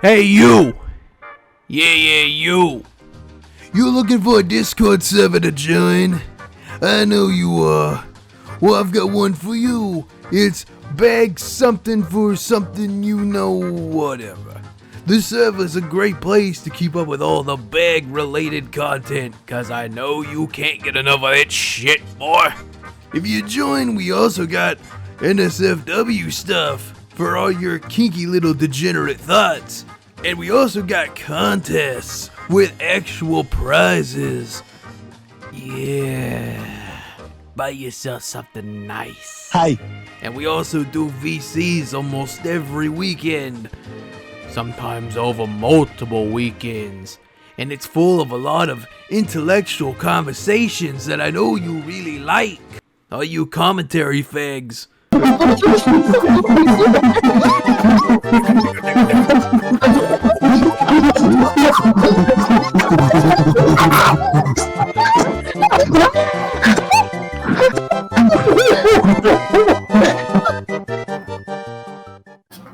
Hey, you! Yeah, you! You looking for a Discord server to join? I know you are. Well, I've got one for you. It's bag something for something you know whatever. This server's a great place to keep up with all the bag-related content, cause I know you can't get enough of that shit, boy. If you join, we also got NSFW stuff for all your kinky little degenerate thoughts. And we also got contests with actual prizes. Yeah. Buy yourself something nice. Hi. And we also do VCs almost every weekend. Sometimes over multiple weekends. And it's full of a lot of intellectual conversations that I know you really like. All you commentary fags.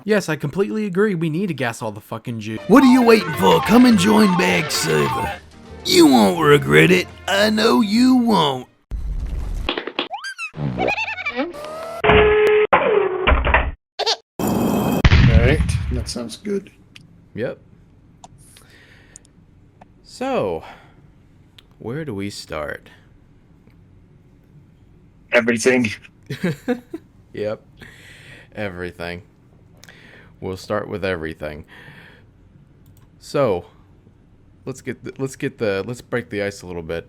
Yes, I completely agree. We need to gas all the fucking juice. What are you waiting for? Come and join Bag Server. You won't regret it. I know you won't. Alright, that sounds good. Yep. So, where do we start? Everything. Yep. Everything. We'll start with everything. So, let's break the ice a little bit.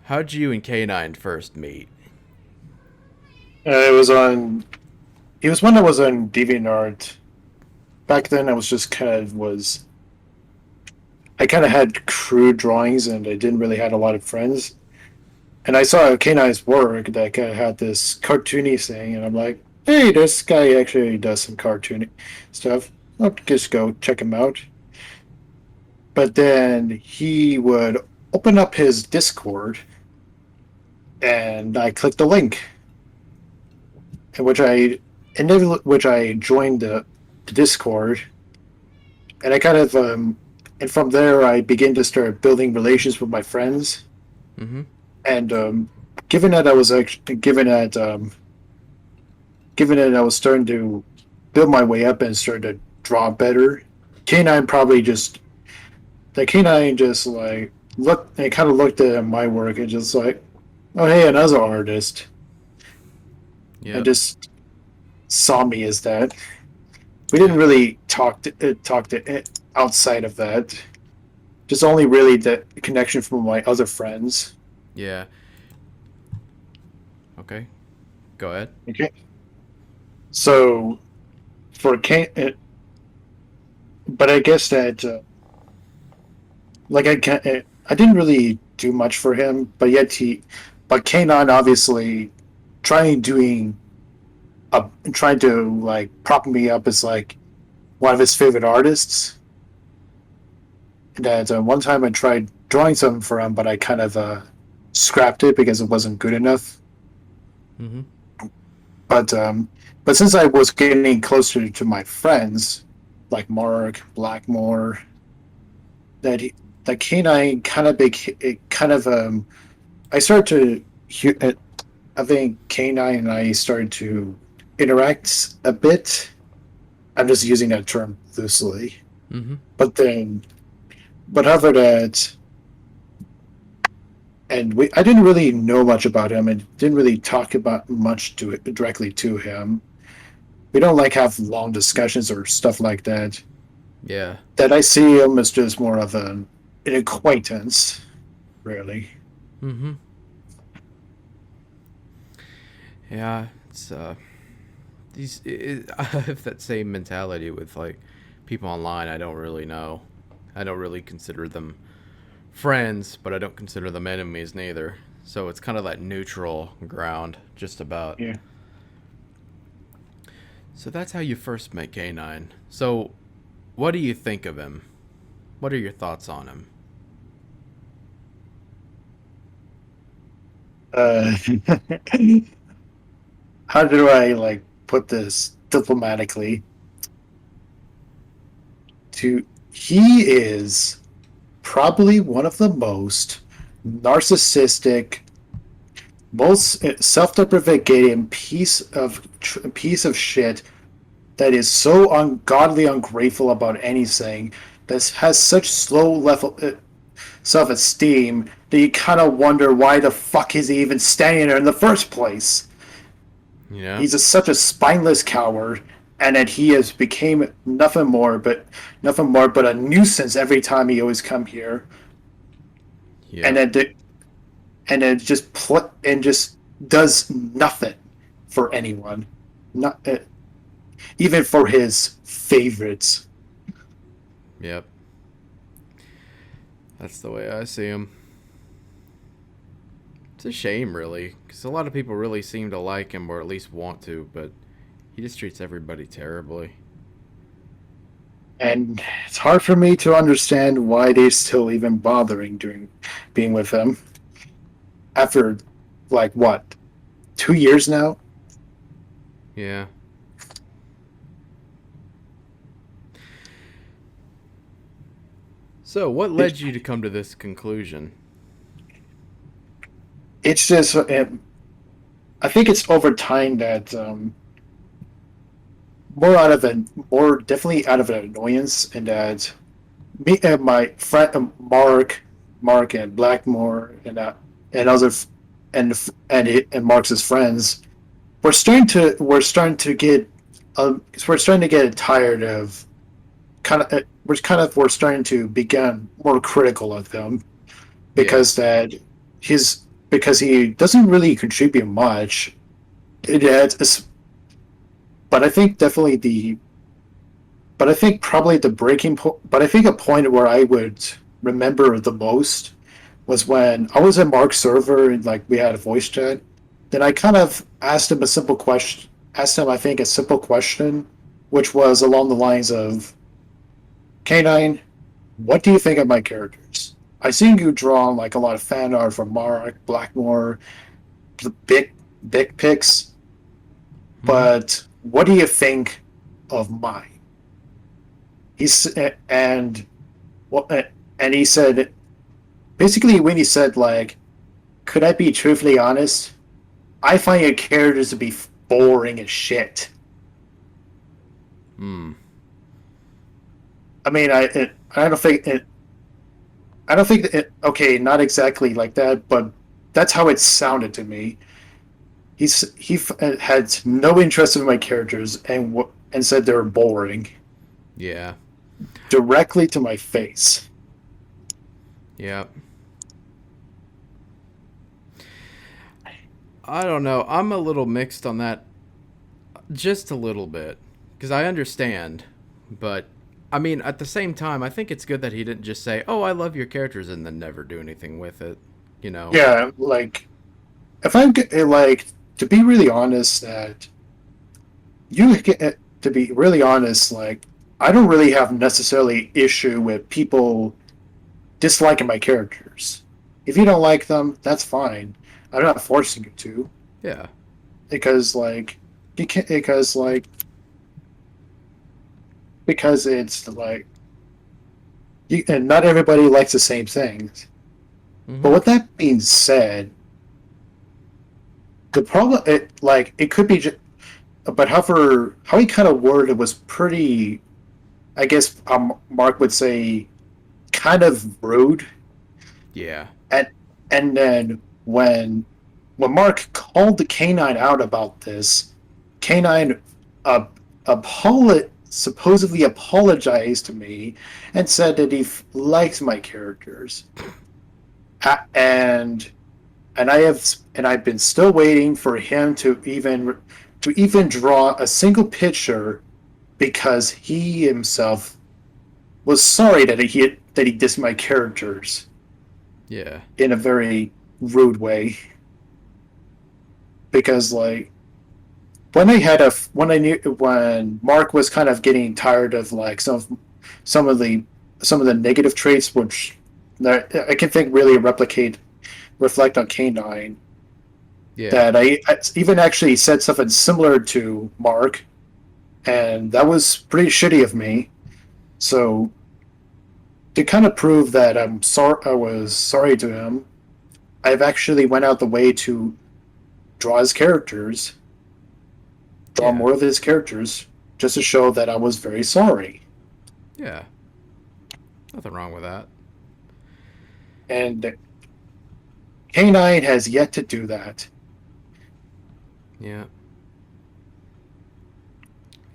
How'd you and K9 first meet? It was when I was on DeviantArt. Back then, I kind of had crude drawings, and I didn't really have a lot of friends. And I saw K9's work that kind of had this cartoony thing, and I'm like, hey, this guy actually does some cartoony stuff. I'll just go check him out. But then he would open up his Discord, and I clicked the link, in which I joined the Discord, and I kind of and from there I began to start building relations with my friends. Mm-hmm. And given that I was starting to build my way up and start to draw better, K9 just like looked and kind of looked at my work and just like, oh hey, another artist. Yeah. And just saw me as that. We didn't really talk to outside of that. Just only really the connection from my other friends. Yeah. Okay. Go ahead. Okay. So, for K, but I guess that I didn't really do much for him, but but K9 obviously trying to like prop me up as like one of his favorite artists. That one time I tried drawing something for him, but I kind of scrapped it because it wasn't good enough. Mm-hmm. But since I was getting closer to my friends, like Mark, Blackmore, that K9 I started to I think K9 and I started to interact a bit. I'm just using that term loosely. Mm-hmm. But after that, and I didn't really know much about him and didn't really talk about much directly to him. We don't like have long discussions or stuff like that. Yeah. That I see him as just more of an acquaintance, really. Mm-hmm. Yeah, it's I have that same mentality with like people online I don't really know. I don't really consider them friends, but I don't consider them enemies neither. So it's kind of that neutral ground, just about. Yeah. So that's how you first met K9. So what do you think of him? What are your thoughts on him? How do I like put this diplomatically. To He is probably one of the most narcissistic, most self-deprecating piece of shit that is so ungodly ungrateful about anything, that has such slow level self-esteem that you kind of wonder why the fuck is he even standing there in the first place. Yeah. He's such a spineless coward, and that he has became nothing more but a nuisance every time he always come here, Yeah. and then just does nothing for anyone, not even for his favorites. Yep. That's the way I see him. It's a shame, really, because a lot of people really seem to like him, or at least want to, but he just treats everybody terribly. And it's hard for me to understand why they're still even bothering doing being with him after, like, what, 2 years now. Yeah. So, what led you to come to this conclusion? It's just I think it's over time that more definitely out of an annoyance, and that me and my friend Mark and Blackmore and other and Mark's friends, we're starting to get tired of we're starting to become more critical of them, because that his because he doesn't really contribute much. It adds, but I think definitely the but I think probably the breaking point. But I think a point where I would remember the most was when I was at Mark's server and, like, we had a voice chat. Then I kind of asked him a simple question. Asked him, I think, a simple question, which was along the lines of, "K9, what do you think of my characters? I seen you draw, like, a lot of fan art from Mark, Blackmore, the big pics, but what do you think of mine?" He's and what and he said, basically, when he said, like, "Could I be truthfully honest? I find your characters to be boring as shit." Hmm. I mean, I don't think it. I don't think it. Okay, not exactly like that, but that's how it sounded to me. He had no interest in my characters, and said they were boring Yeah. directly to my face. Yeah. I don't know. I'm a little mixed on that. Just a little bit. Because I understand. But, I mean, at the same time, I think it's good that he didn't just say, "Oh, I love your characters," and then never do anything with it. You know? Yeah, like, if I'm like, to be really honest, that you get to be really honest, like, I don't really have necessarily issue with people disliking my characters. If you don't like them, that's fine. I'm not forcing you to, Yeah. because, like, you can't because it's like and not everybody likes the same things. But with that being said, the problem it could be just, but however, how he kind of worded it was pretty, I guess, Mark would say, kind of rude. Yeah. And then when Mark called the Canine out about this, Canine supposedly apologized to me and said that he likes my characters. And I've been still waiting for him to even draw a single picture, because he himself was sorry that he dissed my characters Yeah. in a very rude way. Because, like, when Mark was kind of getting tired of, like, some of the negative traits, which that I can think really reflect on Canine. Yeah. that I even actually said something similar to Mark, and that was pretty shitty of me. So to kind of prove that I was sorry to him, I've actually went out the way to draw his characters, draw Yeah. more of his characters, just to show that I was very sorry. Yeah. Nothing wrong with that. And K9 has yet to do that. Yeah.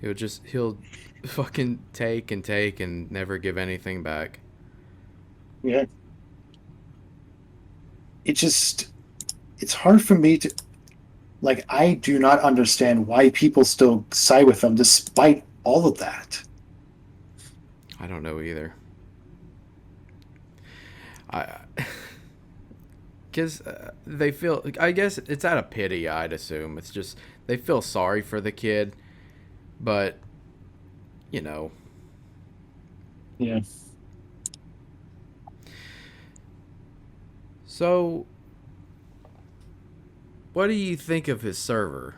He'll fucking take and never give anything back. Yeah. It just, it's hard for me to, like, I do not understand why people still side with them despite all of that. I don't know either. I because they feel. I guess it's out of pity. I'd assume it's just they feel sorry for the kid, but you know. Yeah. So, what do you think of his server?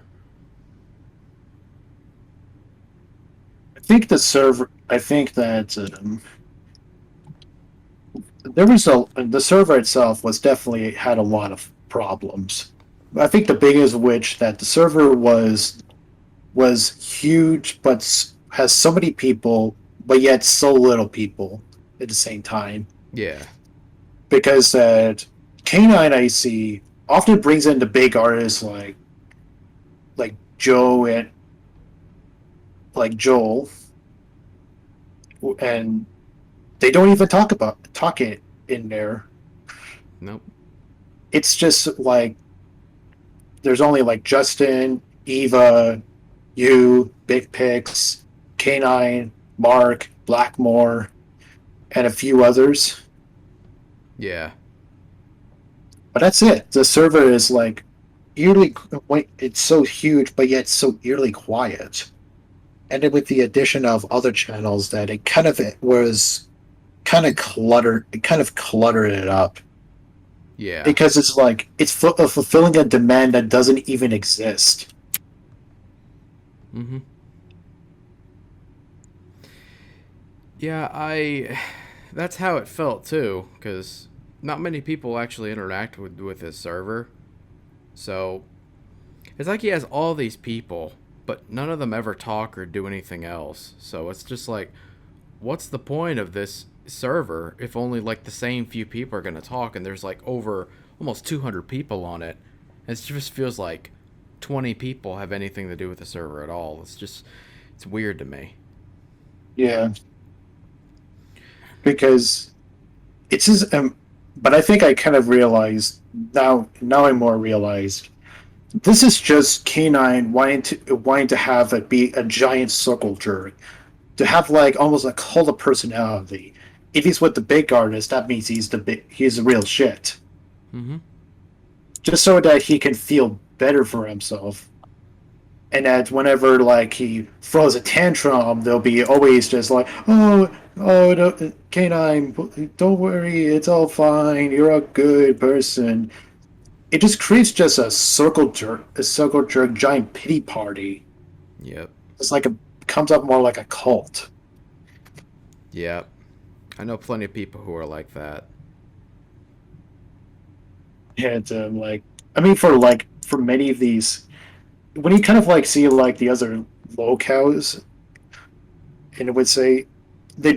I think that there was the server itself was definitely had a lot of problems. I think the biggest of which that the server was huge, but has so many people, but yet so little people at the same time. Yeah. Because that Canine I see often brings in the big artists like Joe and like Joel, and they don't even talk it in there. Nope. It's just like there's only like Justin, Eva, you, Big Pix, Canine, Mark, Blackmore, and a few others. Yeah. But that's it. The server is like eerily. It's so huge, but yet so eerily quiet. And then with the addition of other channels, that it kind of it was kind of cluttered. It kind of cluttered it up Yeah. because it's like it's fulfilling a demand that doesn't even exist. Mm-hmm. Yeah, I. That's how it felt too, because not many people actually interact with his server. So it's like he has all these people, but none of them ever talk or do anything else. So it's just like, what's the point of this server if only like the same few people are gonna talk, and there's like over almost 200 people on it. It just feels like 20 people have anything to do with the server at all. It's weird to me. Yeah, because it's just. But I think I kind of realized now. Now I more realized this is just Canine wanting to have it be a giant circle jerk, to have like almost a cult of personality. If he's with the big artist, that means he's the real shit. Mm-hmm. Just so that he can feel better for himself. And that whenever like he throws a tantrum, they'll be always just like, oh, no, Canine, don't worry, it's all fine. You're a good person. It just creates just a circle jerk giant pity party. Yep. It's like a comes up more like a cult. Yep. I know plenty of people who are like that. And like, I mean, for many of these, when you kind of like see like the other locales, and it would say they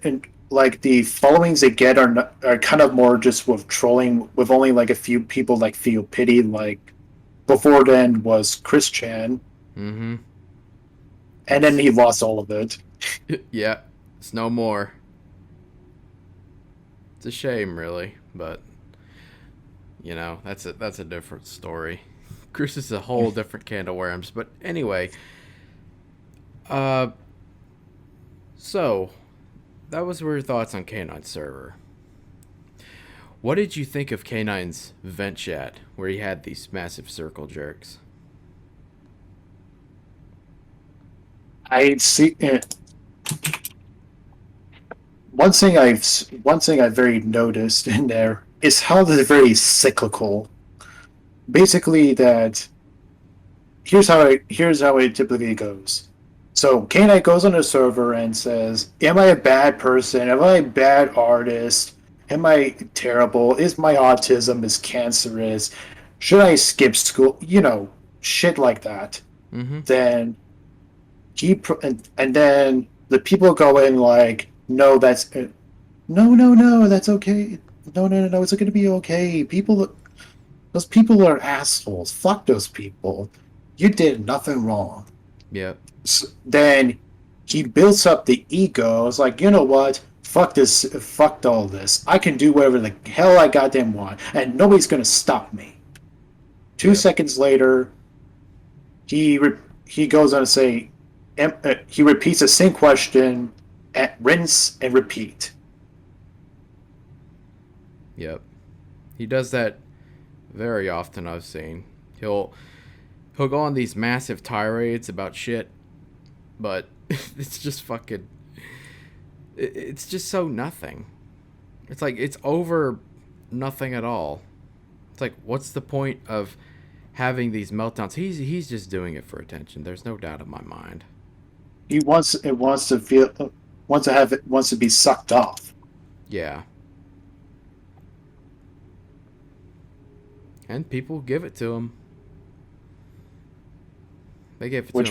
and like the followings they get are kind of more just with trolling, with only like a few people like feel pity. Like before then was Chris Chan, Mm-hmm. and then he lost all of it. Yeah. It's no more. It's a shame, really, but that's a different story. Chris is a whole different can of worms. But anyway, uh, so that was your thoughts on K9's server. What did you think of K9's vent chat, where he had these massive circle jerks? I see. One thing I've very noticed in there is how they're very cyclical. basically that here's how it typically goes. So K9 goes on a server and says, "Am I a bad person? Am I a bad artist? Am I terrible? Is my autism is cancerous? Should I skip school? Shit like that." Mm-hmm. Then and then the people go in like, "No, no, that's okay. No, no, no, no, it's going to be okay. Those people are assholes. Fuck those people. You did nothing wrong." Yep. Then he builds up the ego. It's like, you know what? Fuck this. Fuck all this. I can do whatever the hell I goddamn want, and nobody's gonna stop me. Two Yep. seconds later, he goes on to say, he repeats the same question, rinse and repeat. Yep. He does that very often. I've seen. He'll go on these massive tirades about shit, but it's just fucking. It's just so nothing. It's like it's over nothing at all. It's like, what's the point of having these meltdowns? He's just doing it for attention. There's no doubt in my mind. He wants to feel, wants to be sucked off. Yeah. And people give it to him. They give it to him.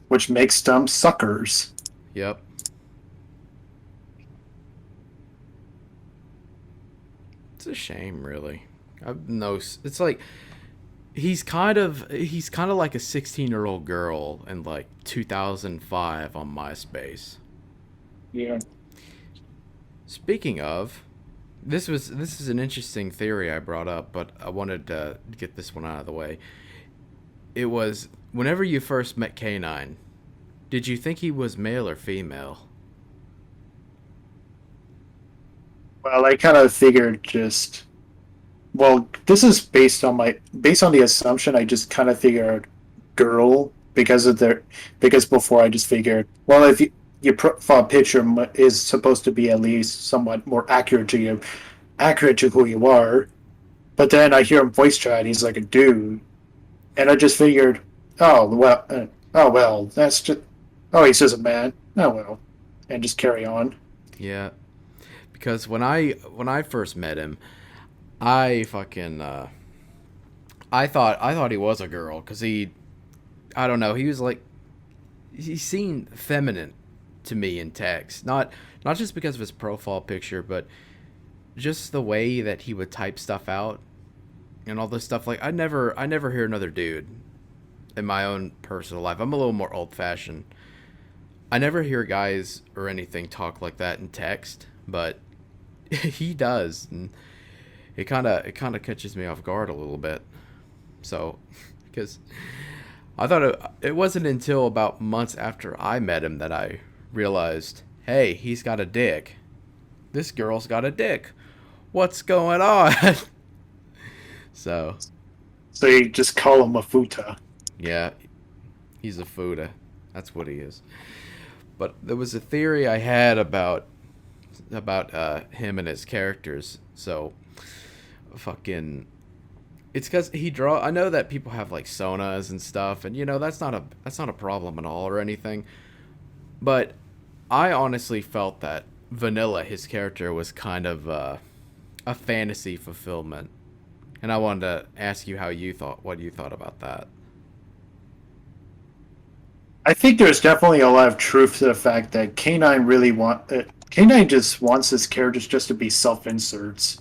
Which makes them suckers. Yep. It's a shame, really. I've no. It's like he's kind of like a 16-year-old girl in like 2005 on MySpace. Yeah. Speaking of, this is an interesting theory I brought up, but I wanted to get this one out of the way. It was whenever you first met Canine, did you think he was male or female? Well, I kind of figured just. Well, this is based on the assumption. I just kind of figured girl because before I just figured, well, if your profile picture is supposed to be at least somewhat more accurate to who you are, but then I hear him voice chat. He's like a dude, and I just figured, oh well, that's just, oh, he's just a man. Oh well, and just carry on. Yeah, because when I first met him, I fucking I thought he was a girl because I don't know, he seemed feminine to me in text, not just because of his profile picture, but just the way that he would type stuff out and all this stuff. Like I never hear another dude in my own personal life. I'm a little more old fashioned. I never hear guys or anything talk like that in text, but he does, and it kind of catches me off guard a little bit. So, because I thought it wasn't until about months after I met him that I realized, hey, he's got a dick. This girl's got a dick. What's going on? So you just call him a futa. yeah, he's a fuda. That's what he is. But there was a theory I had about him and his characters. So fucking, it's because I know that people have like sonas and stuff, and that's not a problem at all or anything, but I honestly felt that Vanilla, his character, was kind of a fantasy fulfillment, and I wanted to ask you what you thought about that. I think there's definitely a lot of truth to the fact that K9 just wants his characters just to be self-inserts.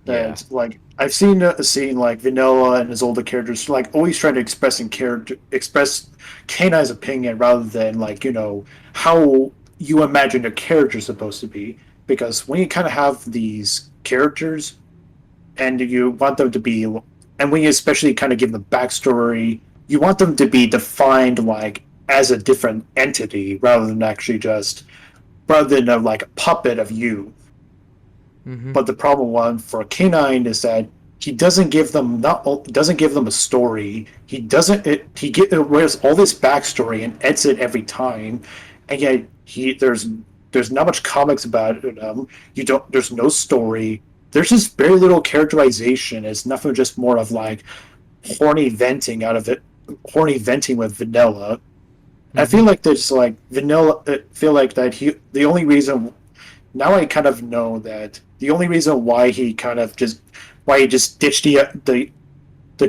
Yeah. That like I've seen like Vanilla and his older characters like always trying to express K9's opinion rather than like how you imagine a character supposed to be. Because when you kind of have these characters and you want them to be, and when you especially kind of give them backstory, you want them to be defined like as a different entity rather than like a puppet of you. Mm-hmm. But the problem one for Canine is that he doesn't give them a story. He wears all this backstory and edits it every time, and yet there's not much comics about it. There's no story. there's just very little characterization. It's nothing, just more of like horny venting out of it, horny venting with vanilla. I feel like there's like vanilla. I feel like that the only reason now I kind of know that the only reason why he just ditched the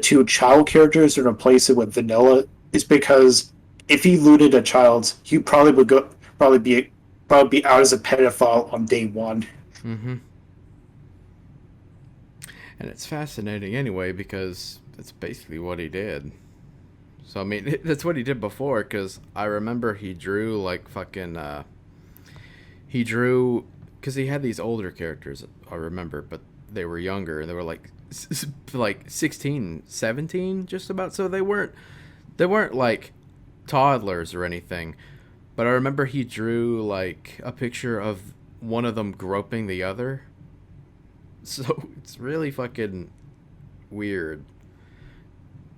two child characters and replaced it with vanilla is because if he looted a child, he probably would probably be out as a pedophile on day one. Mm-hmm. And it's fascinating anyway because that's basically what he did. So I mean, that's what he did before. Because I remember he drew like fucking. He drew because he had these older characters. I remember, but they were younger. They were like 16, 17, just about. So they weren't like toddlers or anything. But I remember he drew like a picture of one of them groping the other. So it's really fucking weird.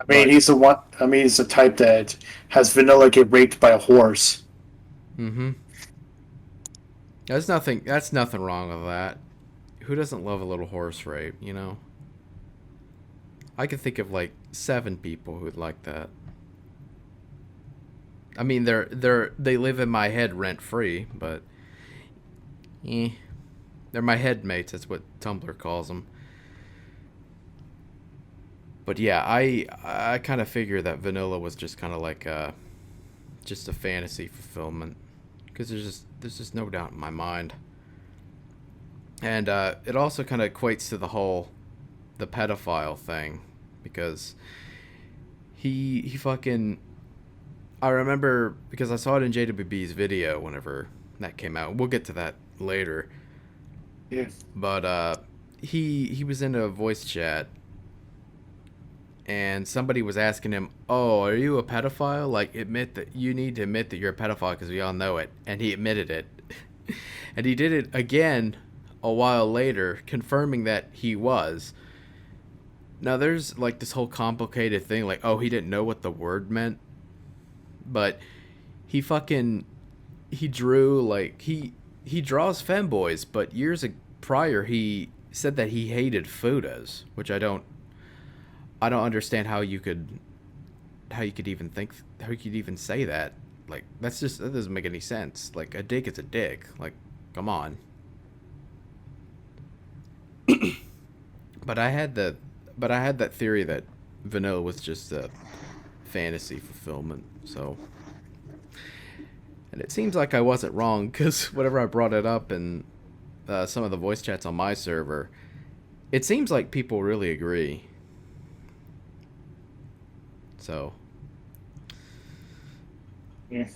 I mean, But, he's the one. I mean, he's the type that has vanilla get raped by a horse. mm-hmm. That's nothing wrong with that. Who doesn't love a little horse rape, you know? I can think of like 7 people who'd like that. I mean, they live in my head rent free, but they're my head mates. That's what Tumblr calls them. But yeah, I kind of figure that vanilla was just kind of like just a fantasy fulfillment, because there's just no doubt in my mind. And it also kind of equates to the pedophile thing, because he fucking, I remember because I saw it in JWB's video whenever that came out. We'll get to that later. Yeah. But he was in a voice chat, and somebody was asking him, "Oh, are you a pedophile? Like, you need to admit that you're a pedophile because we all know it." And he admitted it, and he did it again a while later, confirming that he was. Now there's like this whole complicated thing, like, oh, he didn't know what the word meant. But he drew like he draws femboys, but years prior he said that he hated fudas, which I don't understand how you could even say that. Like, that doesn't make any sense. Like, a dick is a dick. Like, come on. But I had that theory that vanilla was just a fantasy fulfillment. So, and it seems like I wasn't wrong, because whenever I brought it up in some of the voice chats on my server, it seems like people really agree. So, Yeah.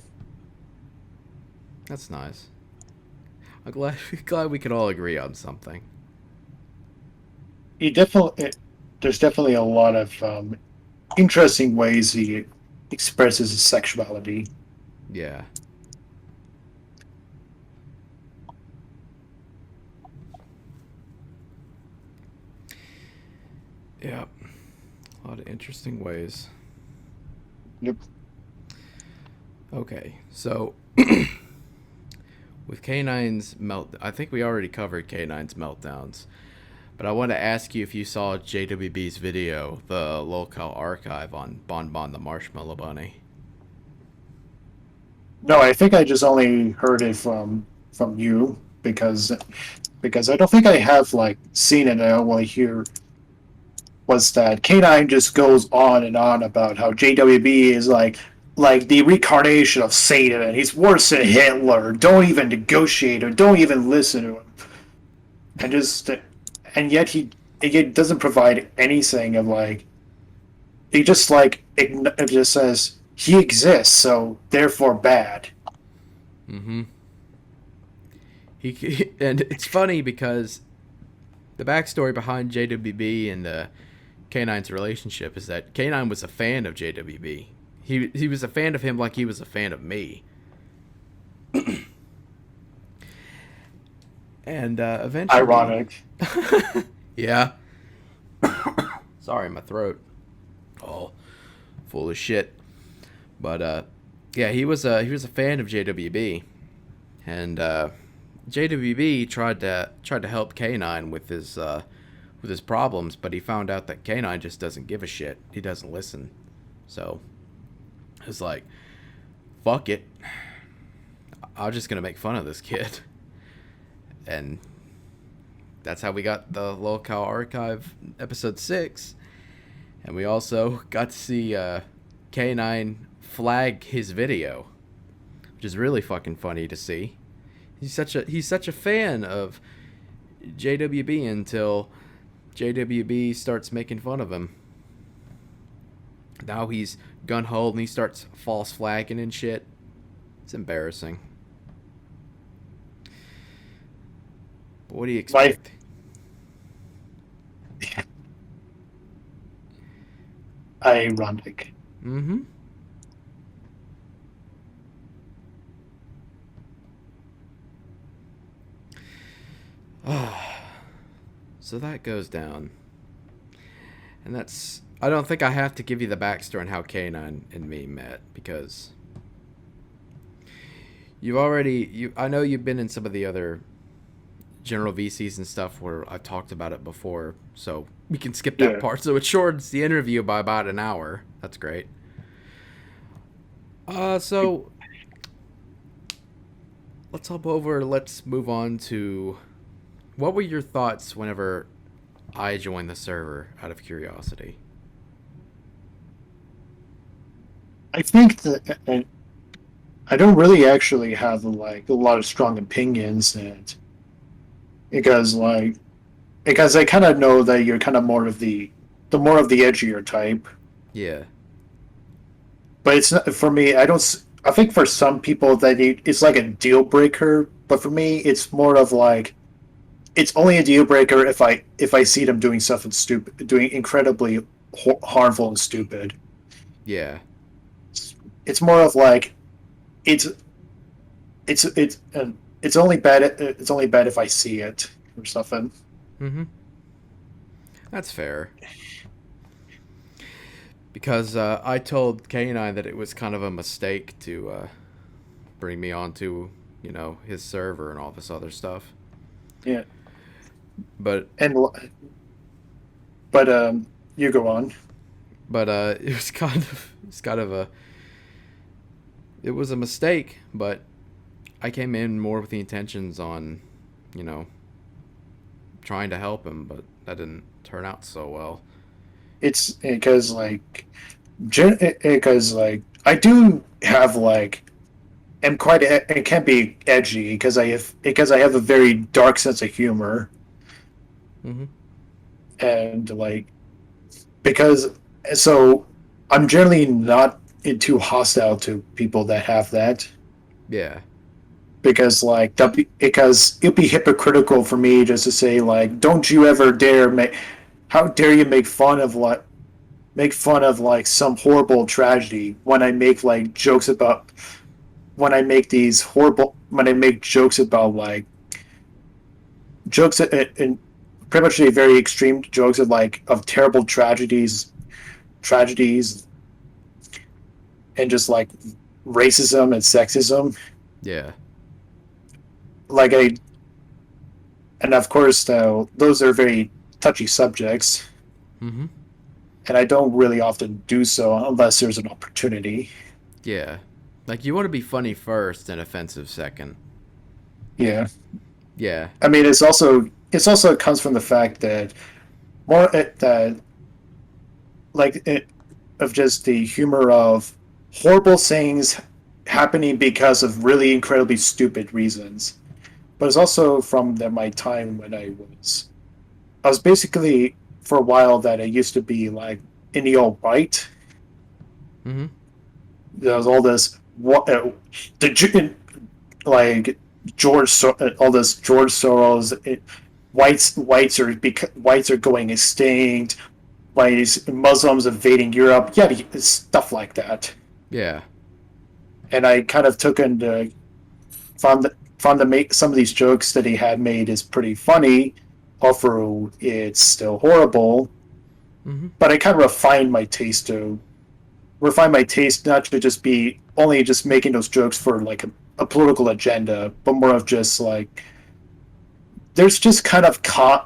that's nice. I'm glad we could all agree on something. There's definitely a lot of interesting ways he expresses his sexuality. Yeah. Yeah. A lot of interesting ways. Yep. Okay, so with K9's I think we already covered K9's meltdowns, but I want to ask you if you saw JWB's video, the locale archive on Bon Bon the Marshmallow Bunny. No, I think I just only heard it from you because I don't think I have like seen it. I only hear was that K9 just goes on and on about how JWB is like the reincarnation of Satan, and he's worse than Hitler. Don't even negotiate or don't even listen to him. And yet he doesn't provide anything of like. He just it just says he exists, so therefore bad. Mm-hmm. And it's funny because the backstory behind JWB and K9's relationship is that K9 was a fan of JWB. He was a fan of him like he was a fan of me. And eventually... Ironic. Yeah. Sorry, my throat. Oh, full of shit. But yeah, he was a fan of JWB, and JWB tried to help K9 with his problems, but he found out that K9 just doesn't give a shit. He doesn't listen. So it's like, fuck it. I'm just gonna make fun of this kid. And that's how we got the Lol Cow Archive episode 6. And we also got to see K9 flag his video, which is really fucking funny to see. He's such a fan of JWB until JWB starts making fun of him. Now he's gun-ho and he starts false flagging and shit. It's embarrassing. But what do you expect? Ironic. Mm-hmm. So that goes down. And that's... I don't think I have to give you the backstory on how K9 and me met, because you've already... I know you've been in some of the other general VCs and stuff where I've talked about it before, so we can skip that part. So it shortens the interview by about an hour. That's great. So let's hop over. Let's move on to... What were your thoughts whenever I joined the server, out of curiosity? I think that I don't really actually have like a lot of strong opinions, and because I kind of know that you're kind of more of the edgier type. Yeah. But it's not for me. I think for some people that it's like a deal breaker, but for me, it's more of like, it's only a deal breaker if I see them doing something stupid, doing incredibly harmful and stupid. Yeah. It's more of like, it's only bad. It's only bad if I see it or something. Mm-hmm. That's fair. Because I told Canine that it was kind of a mistake to bring me onto, his server and all this other stuff. Yeah. But you go on. But it was a mistake, but I came in more with the intentions on, trying to help him, but that didn't turn out so well. It's because I do have it can be edgy because I have a very dark sense of humor. Mm-hmm. And so I'm generally not too hostile to people that have that. Yeah. Because it'd be hypocritical for me just to say don't you ever dare how dare you make fun of some horrible tragedy when I make jokes about when I make jokes about jokes and pretty much very extreme jokes of terrible tragedies and just racism and sexism. Yeah. And of course those are very touchy subjects. Mm-hmm. And I don't really often do so unless there's an opportunity. Yeah. You want to be funny first and offensive second. Yeah. Yeah. I mean, it comes from the fact that of just the humor of horrible things happening because of really incredibly stupid reasons. But it's also from my time when I was basically, for a while, that I used to be in the alt-right. Mm-hmm. There was all this George Soros. Whites are going extinct. Muslims invading Europe. Yeah, stuff like that. Yeah. And I kind of found to make some of these jokes that he had made is pretty funny, although it's still horrible. Mm-hmm. But I kind of refined my taste not to just be only just making those jokes for like a political agenda, but more of just like there's just kind of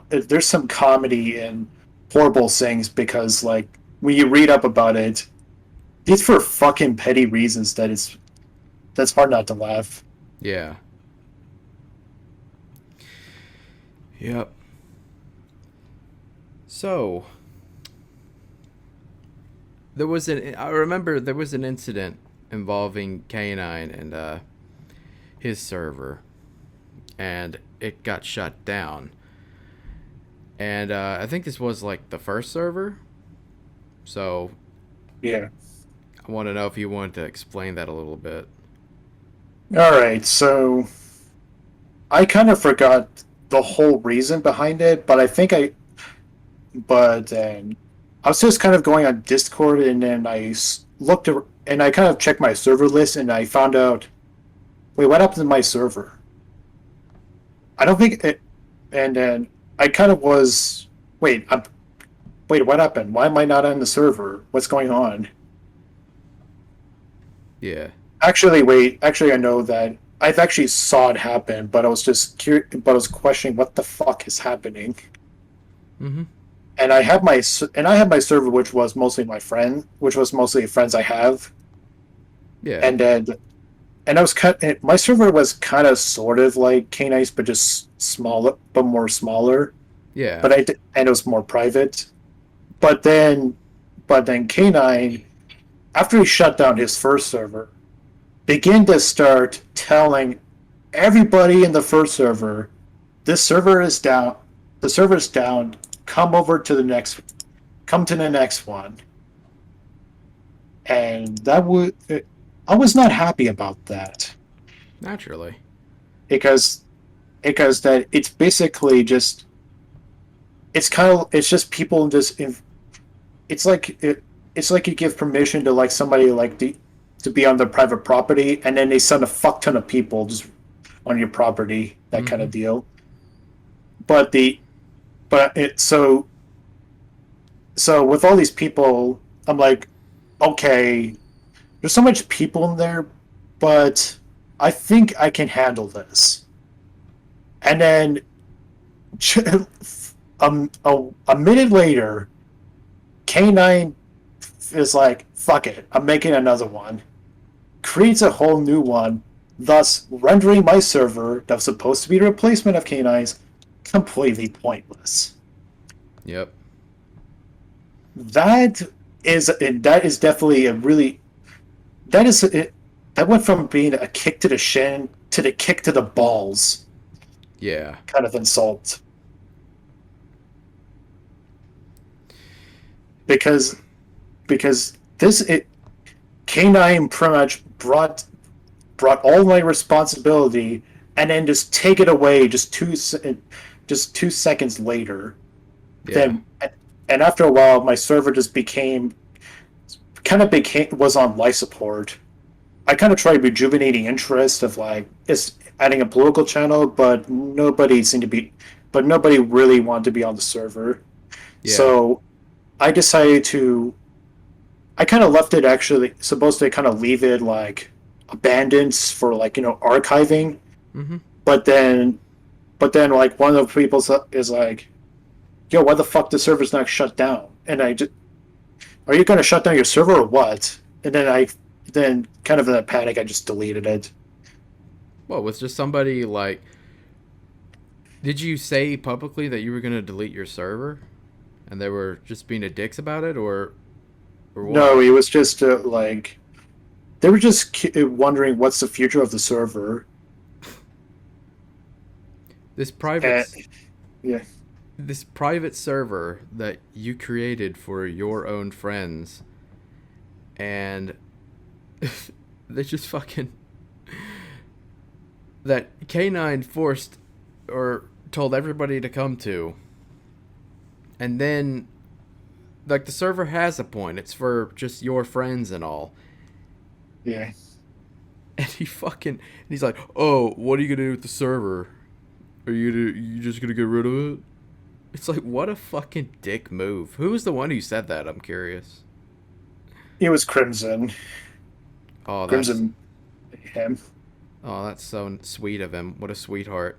there's some comedy in horrible things because like when you read up about it, it's for fucking petty reasons that's hard not to laugh. Yeah. Yep. So I remember there was an incident involving Canine and his server, and it got shut down. And I think this was like the first server. So Yeah. I want to know if you wanted to explain that a little bit. All right, so I kind of forgot the whole reason behind it, but but I was just kind of going on Discord, and then and I kind of checked my server list, and I found out, wait, what happened to my server? I don't think it, and then I kind of was, wait, what happened? Why am I not on the server? What's going on? Yeah. Actually, I know that I've actually saw it happen, but I was just curious, but I was questioning what the fuck is happening. Mm-hmm. And I had my server, which was mostly friends I have, Yeah. and then and I was my server was kind of sort of like K9's, but just smaller, but more smaller. Yeah. And it was more private. But then K9, after he shut down his first server, began to start telling everybody in the first server, this server is down. The server is down. Come to the next one. And I was not happy about that Naturally. because that it's basically just it's just people just it's like it's like you give permission to like somebody like to be on their private property, and then they send a fuck ton of people just on your property, that kind of deal. But so with all these people, I'm like, okay, there's so much people in there, but I think I can handle this. And then a minute later, K9 is like, fuck it, I'm making another one. Creates a whole new one, thus rendering my server, that was supposed to be the replacement of K9's, completely pointless. Yep. That is definitely a really that went from being a kick to the shin to the kick to the balls Yeah. kind of insult. Because K9 pretty much brought all my responsibility and then just take it away just 2 seconds later. Yeah. Then and after a while, my server just was on life support. I kind of tried rejuvenating interest of like it's adding a political channel, but nobody really wanted to be on the server. Yeah. So I decided I kind of left it actually supposed to kind of leave it like abandoned for like, archiving. Mm-hmm. But then like one of the people is like, yo, why the fuck the server's not shut down? And are you going to shut down your server or what? And then kind of in a panic, I just deleted it. Well, was just somebody like, did you say publicly that you were going to delete your server? And they were just being a dicks about it, or what? No, it was just like, they were just wondering what's the future of the server. This private... yeah. This private server that you created for your own friends, and they just fucking that K9 forced or told everybody to come to, and then like the server has a point, it's for just your friends and all, Yeah. and he's like, oh, what are you gonna do with the server? Are you just gonna get rid of it? It's like, what a fucking dick move. Who was the one who said that? I'm curious. It was Crimson. Oh, Crimson, him. that's so sweet of him. What a sweetheart.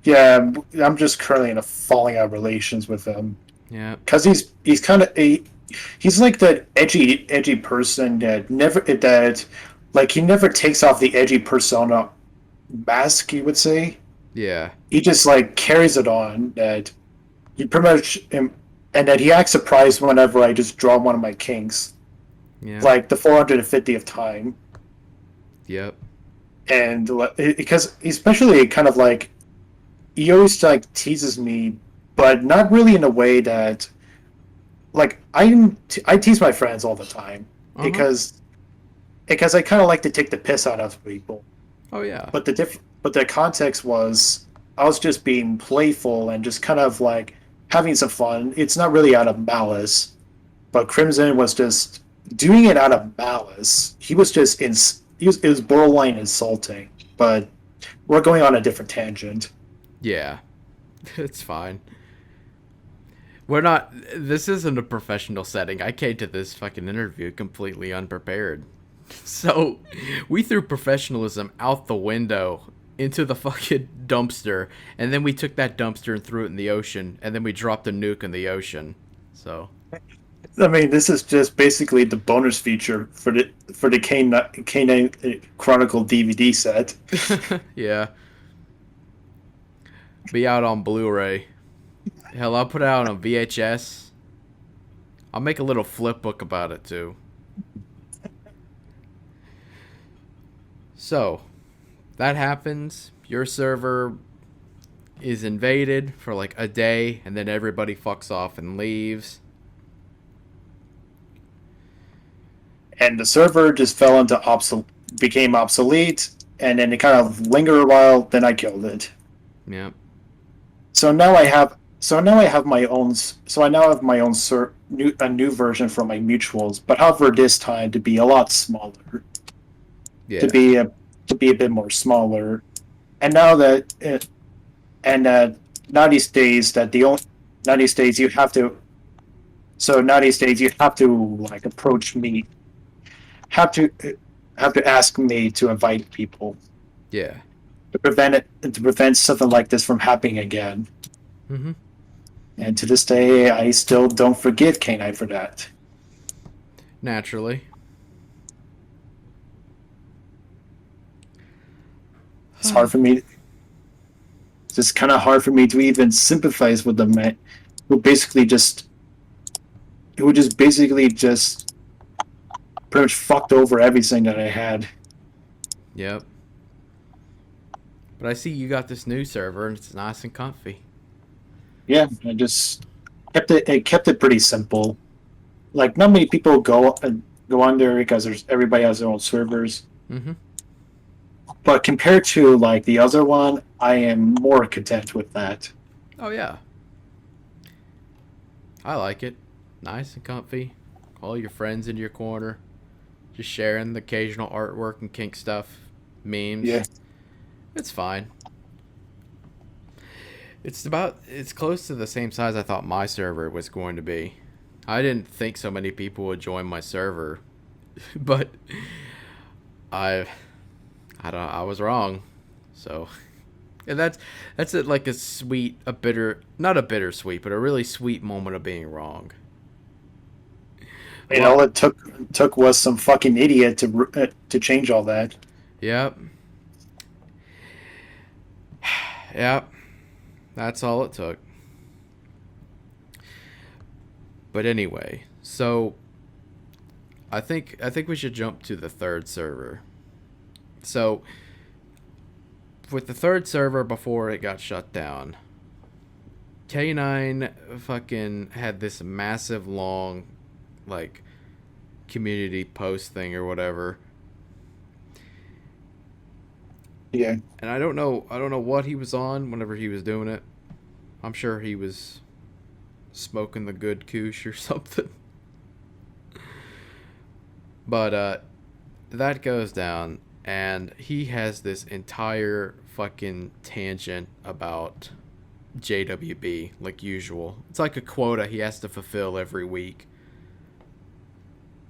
Yeah, I'm just currently in a falling out relations with him Yeah. because he's kind of he's like that edgy person that never that like he never takes off the edgy persona mask. You would say Yeah. he just like carries it on that he pretty much and that he acts surprised whenever I just draw one of my kinks, Yeah. like the 450th time, Yep. and because especially kind of like he always like teases me, but not really in a way that like I tease my friends all the time Uh-huh. because I kind of like to take the piss out of people. Oh yeah. But the context was I was just being playful and just kind of like having some fun. It's not really out of malice, but Crimson was just doing it out of malice. He was just it was borderline insulting. But we're going on a different tangent. Yeah. It's fine. We're not. This isn't a professional setting. I came to this fucking interview completely unprepared. So, we threw professionalism out the window into the fucking dumpster, and then we took that dumpster and threw it in the ocean, and then we dropped a nuke in the ocean. So, I mean, this is just basically the bonus feature for the K9 Chronicle DVD set. yeah. Be out on Blu-ray. Hell, I'll put it out on VHS. I'll make a little flip book about it, too. So, that happens. Your server is invaded for like a day, and then everybody fucks off and leaves. And the server just fell into became obsolete, and then it kind of lingered a while. Then I killed it. Yeah. So now I have my own. So I now have my own a new version for my mutuals, but however, this time to be a lot smaller. Yeah. To be a bit more smaller, and now that now these days that the only now these days you have to. So now these days you have to like approach me, have to ask me to invite people Yeah. to prevent something like this from happening again. Mm-hmm. And to this day, I still don't forgive Canine for that. Naturally. It's hard for me. It's just kind of hard for me to even sympathize with the man who basically just pretty much fucked over everything that I had. Yep. But I see you got this new server, and it's nice and comfy. Yeah, I just kept it. I kept it pretty simple. Like not many people go on there because everybody has their own servers. Mm-hmm. But compared to like the other one, I am more content with that. Oh, yeah. I like it. Nice and comfy. All your friends in your corner. Just sharing the occasional artwork and kink stuff. Memes. Yeah. It's fine. It's close to the same size I thought my server was going to be. I didn't think so many people would join my server. But I was wrong. So, and that's it, like not a bittersweet, but a really sweet moment of being wrong. And all it took was some fucking idiot to change all that. Yep. Yep. That's all it took. But anyway, so I think we should jump to the third server. So, with the third server before it got shut down, K9 fucking had this massive long, like, community post thing or whatever. Yeah. And I don't know what he was on whenever he was doing it. I'm sure he was smoking the good koosh or something. But that goes down, and he has this entire fucking tangent about JWB, like usual. It's like a quota he has to fulfill every week.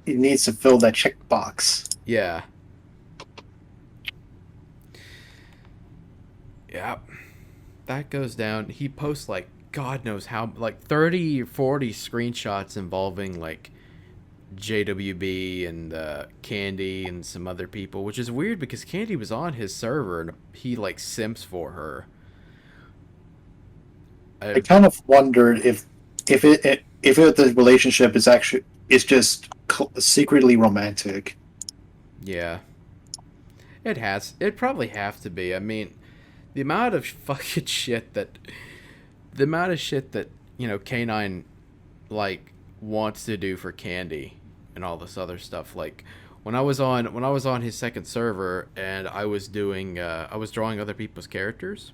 It needs to fill that checkbox. Yeah. Yeah. That goes down. He posts like God knows how, like 30 or 40 screenshots involving like JWB and Candy and some other people, which is weird because Candy was on his server and he like simps for her. I kind of wondered if the relationship is just secretly romantic. Yeah, it probably have to be. I mean, the amount of fucking shit that K9 like wants to do for Candy and all this other stuff. Like when I was on his second server and I was drawing other people's characters.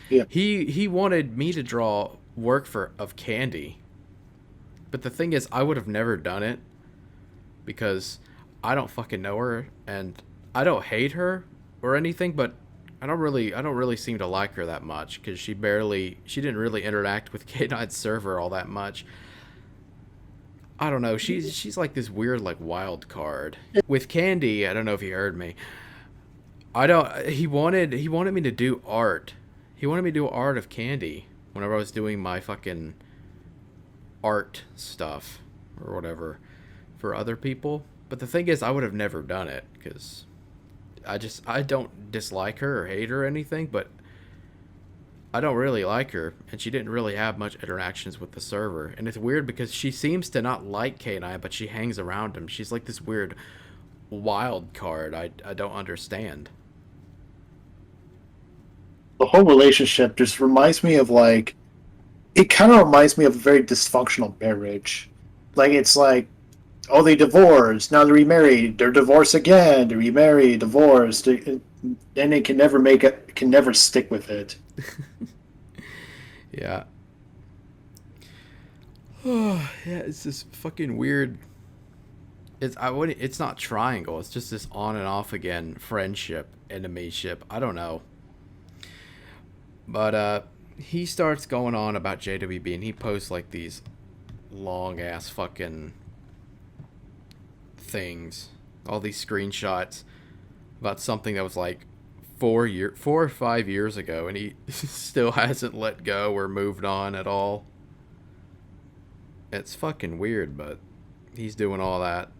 Yeah. He wanted me to draw work of Candy. But the thing is, I would have never done it because I don't fucking know her and I don't hate her or anything, but I don't really seem to like her that much because she didn't really interact with K9's server all that much. I don't know. She's like this weird like wild card. With Candy, I don't know if you heard me. He wanted me to do art. He wanted me to do art of Candy whenever I was doing my fucking art stuff or whatever for other people. But the thing is, I would have never done it because I don't dislike her or hate her or anything, but I don't really like her, and she didn't really have much interactions with the server. And it's weird because she seems to not like K9, but she hangs around him. She's like this weird wild card I don't understand. The whole relationship just reminds me of it kind of reminds me of a very dysfunctional marriage. Like it's like, oh, they divorced, now they're remarried, they're divorced again, they remarry, divorced, and they can never stick with it. Yeah. Oh, yeah, it's this fucking weird. It's not triangle. It's just this on and off again friendship, enemyship. I don't know. But he starts going on about JWB and he posts like these long ass fucking things, all these screenshots about something that was like 4 or 5 years ago, and he still hasn't let go or moved on at all. It's fucking weird, but he's doing all that.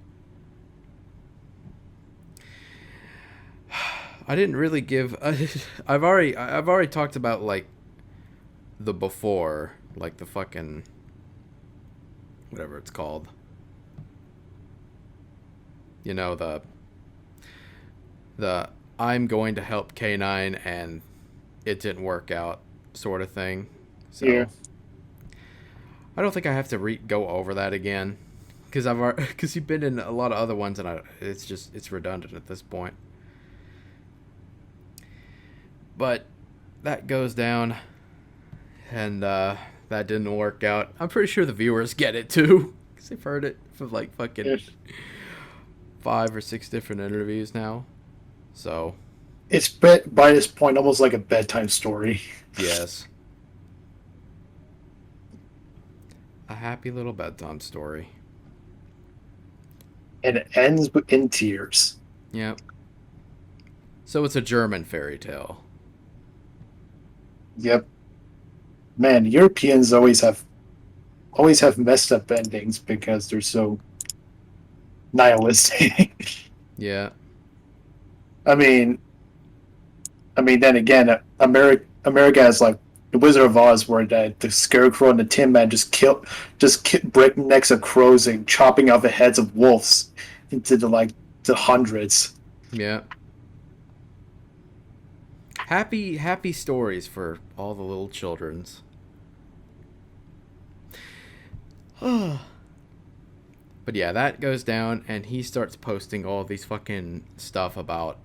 I didn't really give. I've already talked about like the before, like the fucking whatever it's called. You know, the I'm going to help K9 and it didn't work out sort of thing. So Yeah. I don't think I have to go over that again because you've been in a lot of other ones and it's redundant at this point. But that goes down, and that didn't work out. I'm pretty sure the viewers get it too, because they've heard it from like fucking 5 or 6 different interviews now. So It's by this point almost like a bedtime story. yes, a happy little bedtime story. And it ends in tears. Yep. So it's a German fairy tale. Yep. Man, Europeans always have messed up endings because they're so nihilistic. Yeah. I mean, then again, America has like the Wizard of Oz, where the Scarecrow and the Tin Man just break necks of crows and chopping off the heads of wolves into the hundreds. Yeah. Happy stories for all the little childrens. But yeah, that goes down, and he starts posting all these fucking stuff about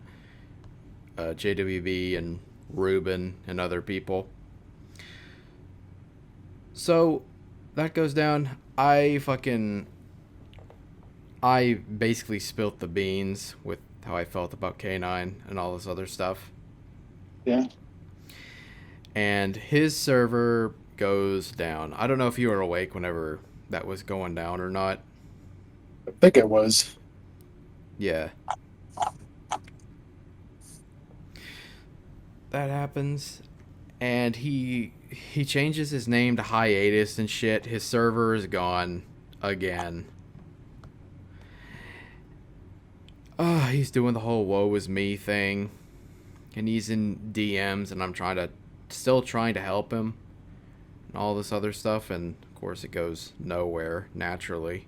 JWB and Ruben and other people. So that goes down. I basically spilt the beans with how I felt about K9 and all this other stuff. Yeah. And his server goes down. I don't know if you were awake whenever that was going down or not. I think it was. Yeah. That happens, and he changes his name to Hiatus and shit. His server is gone again. He's doing the whole woe is me thing, and he's in DMs, and I'm still trying to help him, and all this other stuff, and of course it goes nowhere naturally.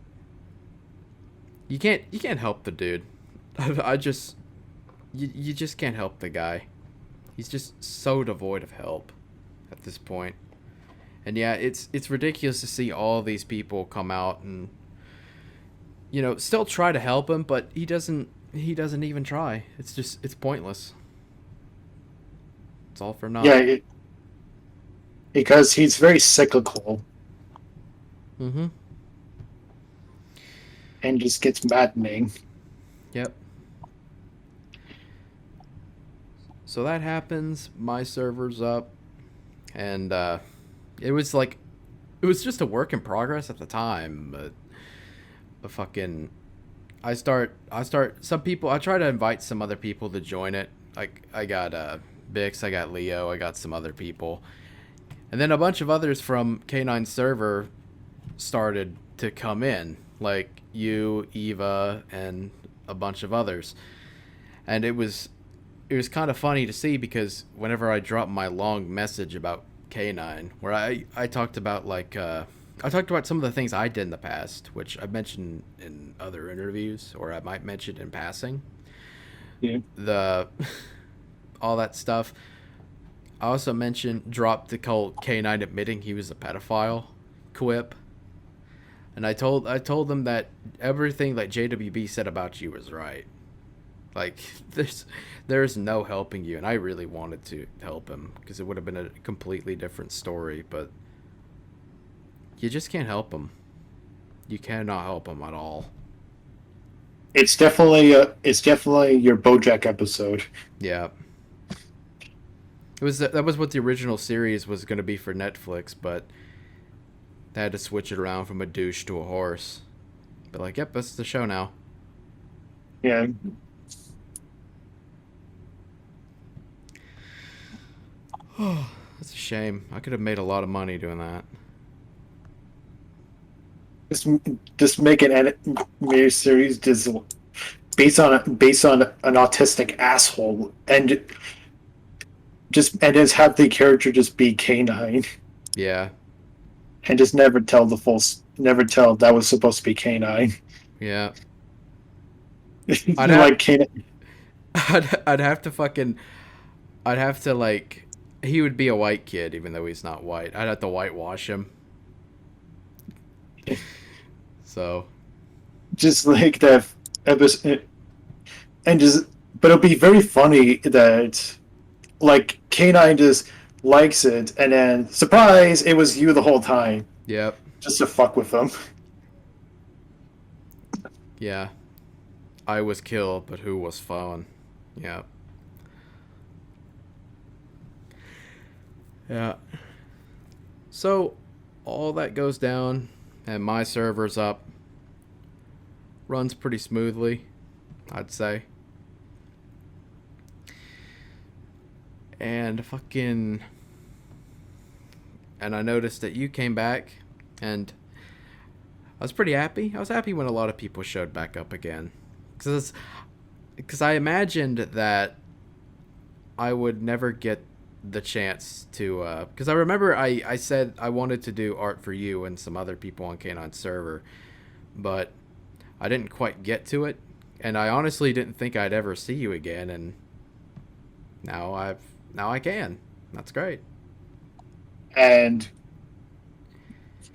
You can't help the dude. You just can't help the guy. He's just so devoid of help at this point. And yeah, it's ridiculous to see all these people come out and, you know, still try to help him, but he doesn't even try. It's pointless. It's all for naught. Yeah, because he's very cyclical. Mm-hmm. And just gets maddening. Yep. So that happens. My server's up, and it was just a work in progress at the time. But I try to invite some other people to join it. Like I got Bix, I got Leo, I got some other people, and then a bunch of others from K9 server started to come in, like you, Eva, and a bunch of others, and it was kind of funny to see, because whenever I dropped my long message about K9, where I talked about some of the things I did in the past, which I mentioned in other interviews, or I might mention in passing. Yeah. All that stuff. I also dropped the cult K9 admitting he was a pedophile quip. And I told them that everything that JWB said about you was right. Like, there's no helping you, and I really wanted to help him, because it would have been a completely different story, but you just can't help him. You cannot help him at all. It's definitely your BoJack episode. Yeah. That was what the original series was going to be for Netflix, but they had to switch it around from a douche to a horse. But like, yep, that's the show now. Yeah. Oh, that's a shame. I could have made a lot of money doing that. Just make an animated series just based on an autistic asshole, and just have the character just be Canine. Yeah. And just never tell that was supposed to be Canine. Yeah. Canine. I'd have to like, he would be a white kid even though he's not white. I'd have to whitewash him. So just like that episode, but it'll be very funny that like Canine just likes it, and then surprise, it was you the whole time. Yep. Just to fuck with them. Yeah. I was killed, but who was fun? Yep. Yeah. So all that goes down, and my server's up. Runs pretty smoothly, I'd say. And I noticed that you came back, and I was pretty happy. I was happy when a lot of people showed back up again, because I imagined that I would never get the chance to, because I remember I said I wanted to do art for you and some other people on K9 server, but I didn't quite get to it, and I honestly didn't think I'd ever see you again, and now I can. That's great. And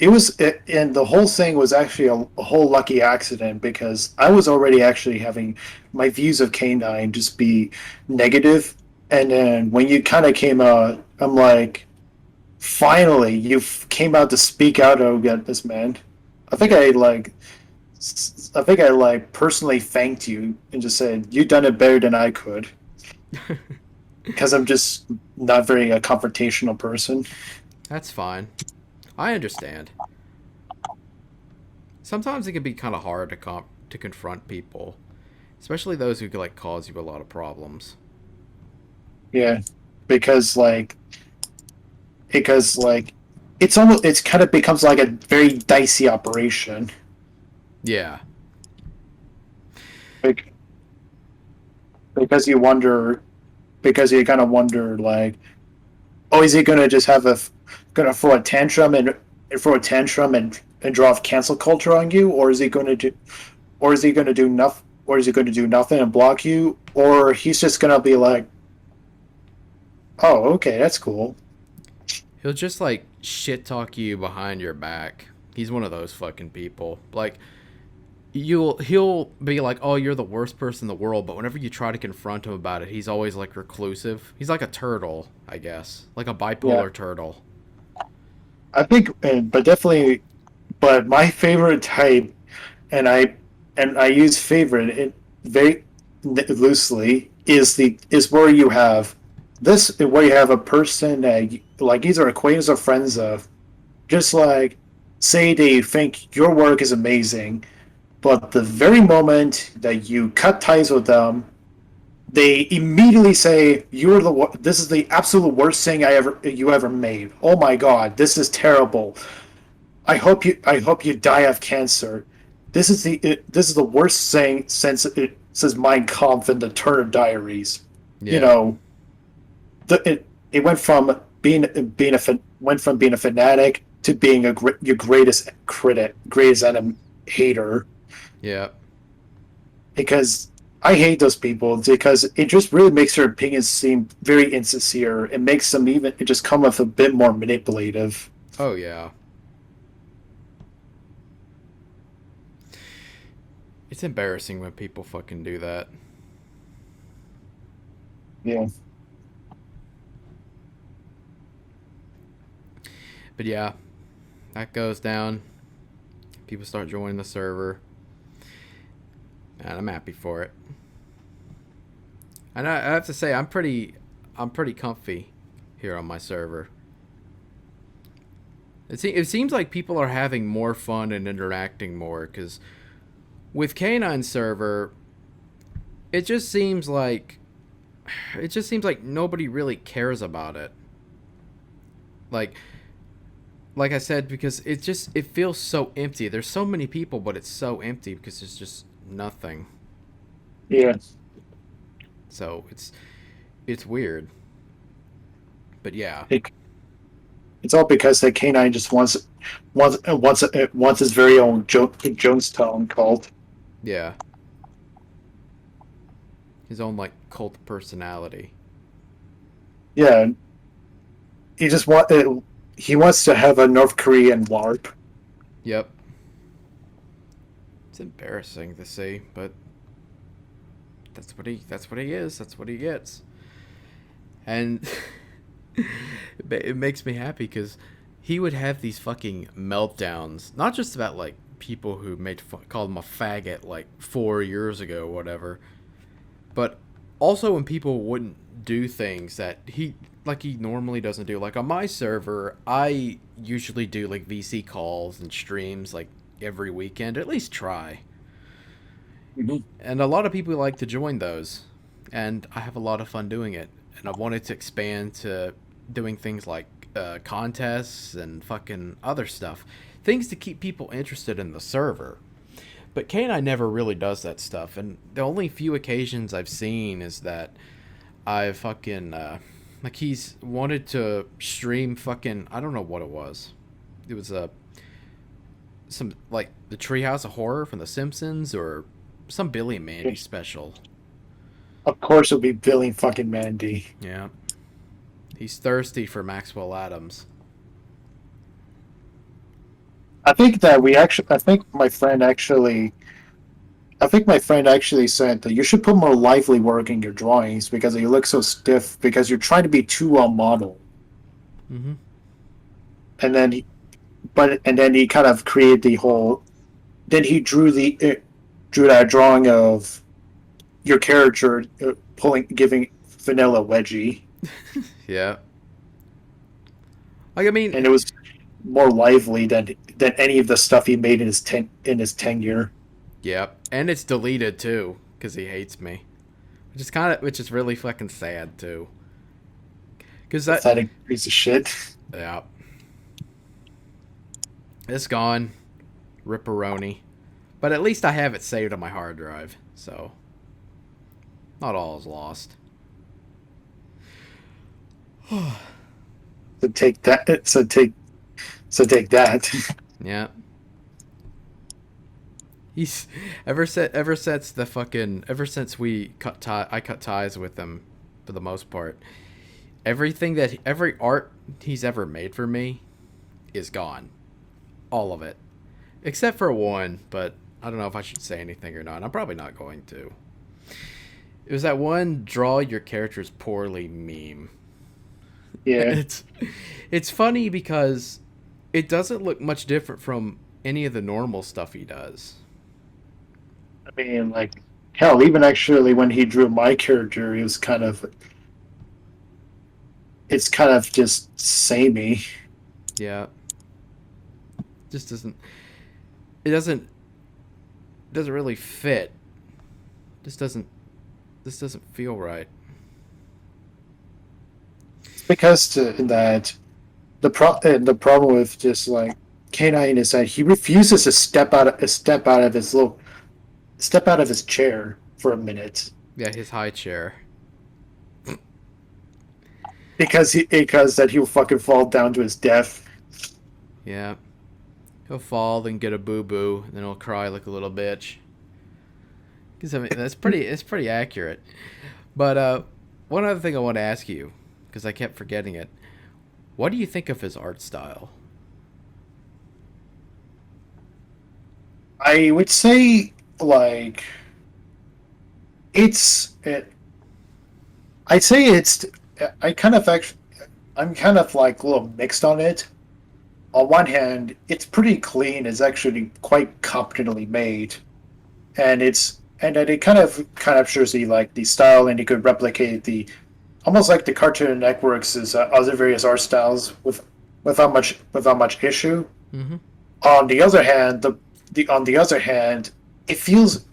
and the whole thing was actually a whole lucky accident, because I was already actually having my views of K9 just be negative, and then when you kind of came out, I'm like, finally, you came out to speak out about this, man. I think I personally thanked you and just said, you done it better than I could. Because I'm just not very a confrontational person. That's fine. I understand. Sometimes it can be kind of hard to confront people, especially those who could like cause you a lot of problems. Yeah, because like it's kind of becomes like a very dicey operation. Yeah. Like, because you wonder, because you kind of wonder like, oh, is he gonna just gonna throw a tantrum and draw off cancel culture on you, or is he gonna do, or is he gonna do nothing, or is he gonna do nothing and block you, or he's just gonna be like, oh, okay, that's cool. He'll just like shit talk you behind your back. He's one of those fucking people. Like he'll be like, "Oh, you're the worst person in the world," but whenever you try to confront him about it, he's always like reclusive. He's like a turtle, I guess. Like a bipolar turtle. I think, but definitely, but my favorite type, and I use favorite it very loosely, is where you have where you have a person that like either acquaintance or friends of, just like say they think your work is amazing, but the very moment that you cut ties with them, they immediately say this is the absolute worst thing you ever made. Oh my god, this is terrible. I hope you die of cancer. This is the worst thing since it says Mein Kampf in the Turner Diaries. Yeah. You know, it went from being a fanatic to being your greatest critic, greatest enemy, hater. Yeah. Because I hate those people because it just really makes their opinions seem very insincere. It makes them it just come off a bit more manipulative. Oh yeah. It's embarrassing when people fucking do that. Yeah. But yeah, that goes down. People start joining the server. And I'm happy for it. And I have to say, I'm pretty comfy here on my server. It seems like people are having more fun and interacting more, because with Canine server, it just seems like nobody really cares about it. Like I said, because it feels so empty. There's so many people, but it's so empty because there's just nothing. Yeah. So it's weird. But yeah. It's all because the K9 just wants his very own Jonestown cult. Yeah. His own like cult personality. Yeah. He wants to have a North Korean LARP. Yep. It's embarrassing to see, but that's what he is. That's what he gets. And it makes me happy because he would have these fucking meltdowns, not just about like people who called him a faggot like 4 years ago or whatever, but also when people wouldn't do things that he normally doesn't do. Like on my server, I usually do like VC calls and streams like every weekend, at least try. Mm-hmm. And a lot of people like to join those, and I have a lot of fun doing it. And I wanted to expand to doing things like contests and fucking other stuff, things to keep people interested in the server. But Canine never really does that stuff, and the only few occasions I've seen is that I fucking like he's wanted to stream fucking, I don't know what it was. It was some like the Treehouse of Horror from The Simpsons or some Billy and Mandy special. Of course, it'll be Billy fucking Mandy. Yeah, he's thirsty for Maxwell Adams. I think my friend actually said that you should put more lively work in your drawings because you look so stiff because you're trying to be too well modeled. Mm-hmm. And then he kind of created the whole. Then he drew that drawing of your character giving vanilla wedgie. Yeah. Like I mean, and it was more lively than any of the stuff he made in his tenure. Yep, and it's deleted too, because he hates me, which is really fucking sad too. Because Pathetic piece of shit. yeah, it's gone, ripperoni. But at least I have it saved on my hard drive, so not all is lost. So take that. So take that. Yeah. He's ever since we I cut ties with him for the most part. Every art he's ever made for me is gone. All of it. Except for one, but I don't know if I should say anything or not. I'm probably not going to. It was that one draw your characters poorly meme. Yeah. It's funny because it doesn't look much different from any of the normal stuff he does. I mean, like, hell, even actually when he drew my character, it was it's kind of just samey. Yeah. Just it doesn't really fit. This doesn't feel right. Because the problem with just like K9 is that he refuses to step out of his chair for a minute. Yeah, his high chair. Because that he'll fucking fall down to his death. Yeah. He'll fall, then get a boo-boo, and then he'll cry like a little bitch. Because, I mean, it's pretty accurate. But one other thing I want to ask you, because I kept forgetting it. What do you think of his art style? I would say, like, I'd say I'm kind of like a little mixed on it. On one hand, it's pretty clean. It's actually quite competently made, and then it kind of shows the like the style, and you could replicate the almost like the Cartoon Network's other various art styles without much issue. Mm-hmm. On the other hand, it feels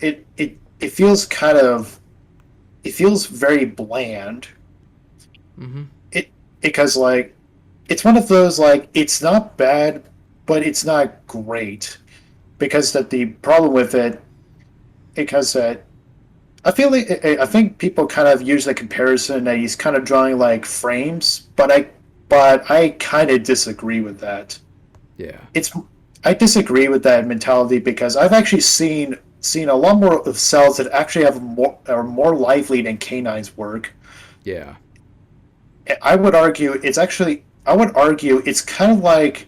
very bland. Mm-hmm. Because like it's one of those like it's not bad, but it's not great. Because that the problem with it, because that I think people kind of use the comparison that he's kind of drawing like frames, but I kind of disagree with that. Yeah. I disagree with that mentality because I've actually seen a lot more of cells that actually are more lively than K9's work. Yeah. I would argue it's kind of like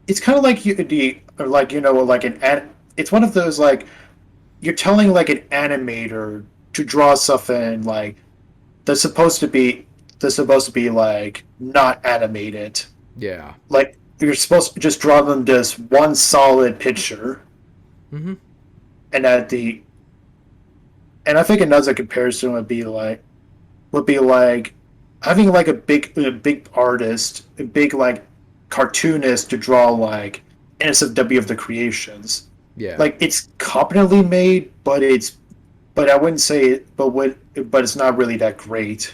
it's one of those like you're telling like an animator to draw something like that's supposed to be like not animated. Yeah. Like you're supposed to just draw them this one solid picture. Mm-hmm. And I think another comparison would be like having like a big artist, a big like cartoonist to draw like NSFW of the Creations. Yeah. Like it's competently made, but I wouldn't say it, but it's not really that great.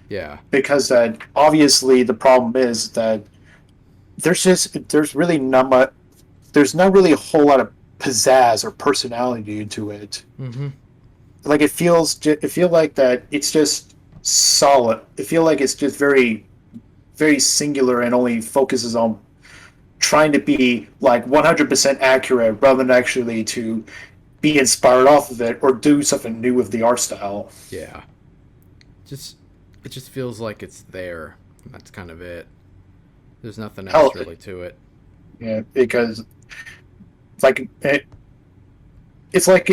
Yeah. Because that obviously the problem is that there's not really a whole lot of pizzazz or personality into it. Mm-hmm. Like it feel like that it's just solid. I feel like it's just very, very singular and only focuses on trying to be like 100% accurate rather than actually to be inspired off of it or do something new with the art style. Yeah. It just feels like it's there. That's kind of it. There's nothing else really to it. Yeah, because like it's like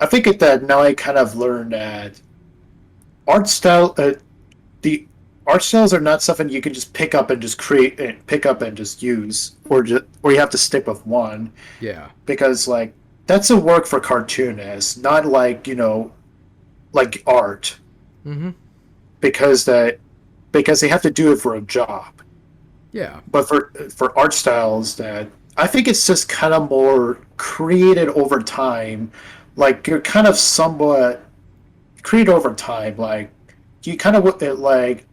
I think that now I kind of learned that art style, the art styles are not something you can just pick up and just use, or you have to stick with one. Yeah. Because like that's a work for cartoonists, not like like art. Mm-hmm. Because they have to do it for a job. Yeah. But for art styles that I think it's just kind of more created over time like you're kind of somewhat create over time. Like you kind of like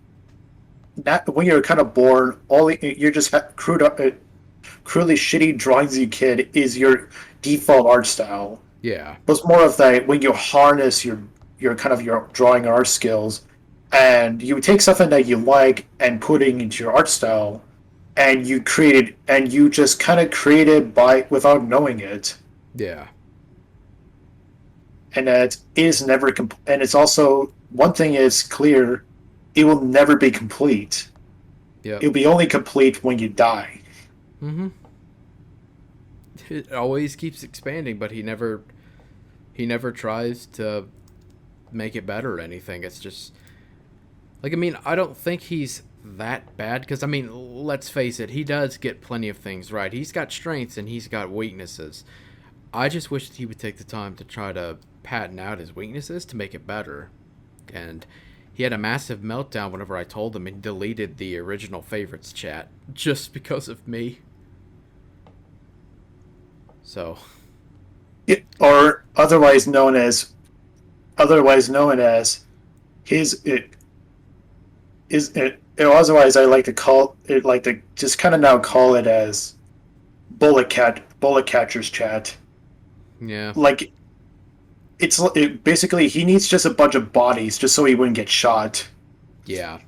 that when you're kind of born, you're just crudely shitty drawings you kid is your default art style. Yeah. But it's more of that when you harness your kind of your drawing art skills, and you take something that you like and putting into your art style, and you just kind of create it by without knowing it, Yeah. and that is never and it's also one thing is clear, it will never be complete. Yep. It'll be only complete when you die. Mm-hmm. It always keeps expanding, but he never tries to make it better or anything. It's just like, I mean, I don't think he's that bad because, I mean, let's face it, he does get plenty of things right. He's got strengths and he's got weaknesses. I just wish that he would take the time to try to patent out his weaknesses to make it better. And he had a massive meltdown whenever I told him, and deleted the original favorites chat just because of me. So, Or otherwise known as his otherwise I like to call it, like to just kind of now call it as bullet catcher's chat. yeah. Like basically he needs just a bunch of bodies just so he wouldn't get shot. Yeah.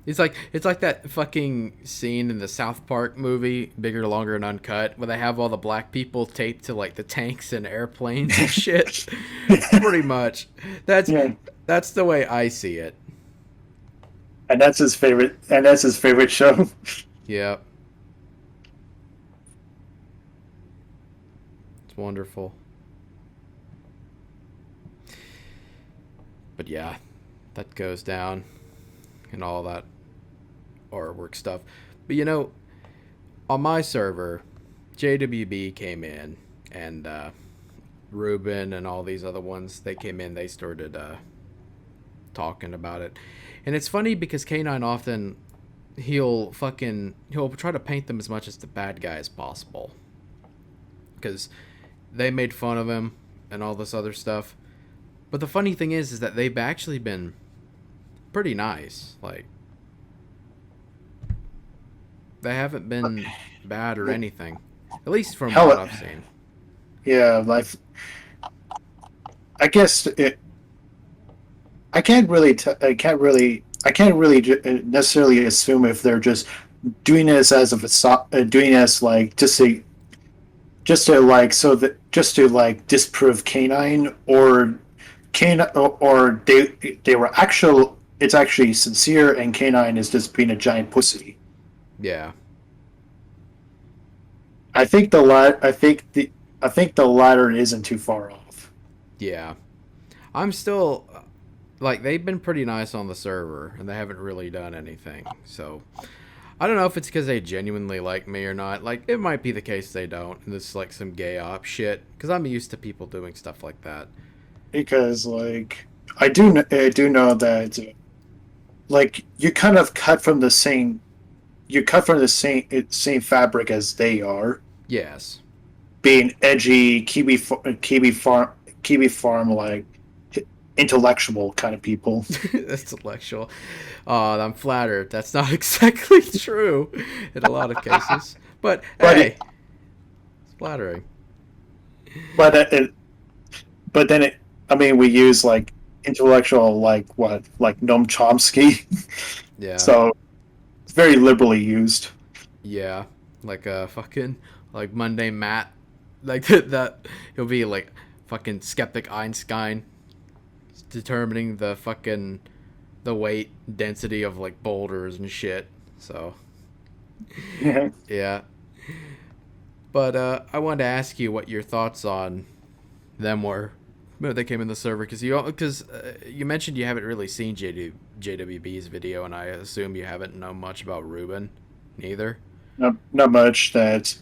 It's like that fucking scene in the South Park movie, Bigger, Longer, and Uncut, where they have all the black people taped to like the tanks and airplanes and shit. Pretty much. That's the way I see it. And that's his favorite show. Yeah. It's wonderful. But yeah, that goes down and all that artwork stuff. But you know, on my server, JWB came in, and Ruben and all these other ones, they came in, they started talking about it. And it's funny because Canine often, he'll try to paint them as much as the bad guy as possible. Because they made fun of him and all this other stuff. But the funny thing is that they've actually been pretty nice. Like, they haven't been bad or anything. At least from what I've seen. Yeah, like I guess I can't really necessarily assume if they're just doing this as doing this like just to like so that just to like disprove Canine, or they were it's actually sincere, and Canine is just being a giant pussy. Yeah. I think the latter isn't too far off. Yeah. I'm still, like, they've been pretty nice on the server, and they haven't really done anything. So, I don't know if it's because they genuinely like me or not. Like, it might be the case they don't, and this is like some gay op shit, because I'm used to people doing stuff like that. Because, like, I do know that, like, you kind of cut from the same fabric as they are. Yes. Being edgy, Kiwi farm, like, intellectual kind of people. Intellectual. I'm flattered. That's not exactly true in a lot of cases. But hey, it's flattering. But then I mean, we use, like, intellectual, like, what? Like, Noam Chomsky? Yeah. So, it's very liberally used. Yeah. Like a fucking, like, Monday Matt. Like, that he'll be, like, fucking skeptic Einstein determining the weight density of, like, boulders and shit. So, Yeah. yeah. But, I wanted to ask you what your thoughts on them were. They came in the server because you mentioned you haven't really seen JWB's video, and I assume you haven't known much about Ruben, neither. Not much. But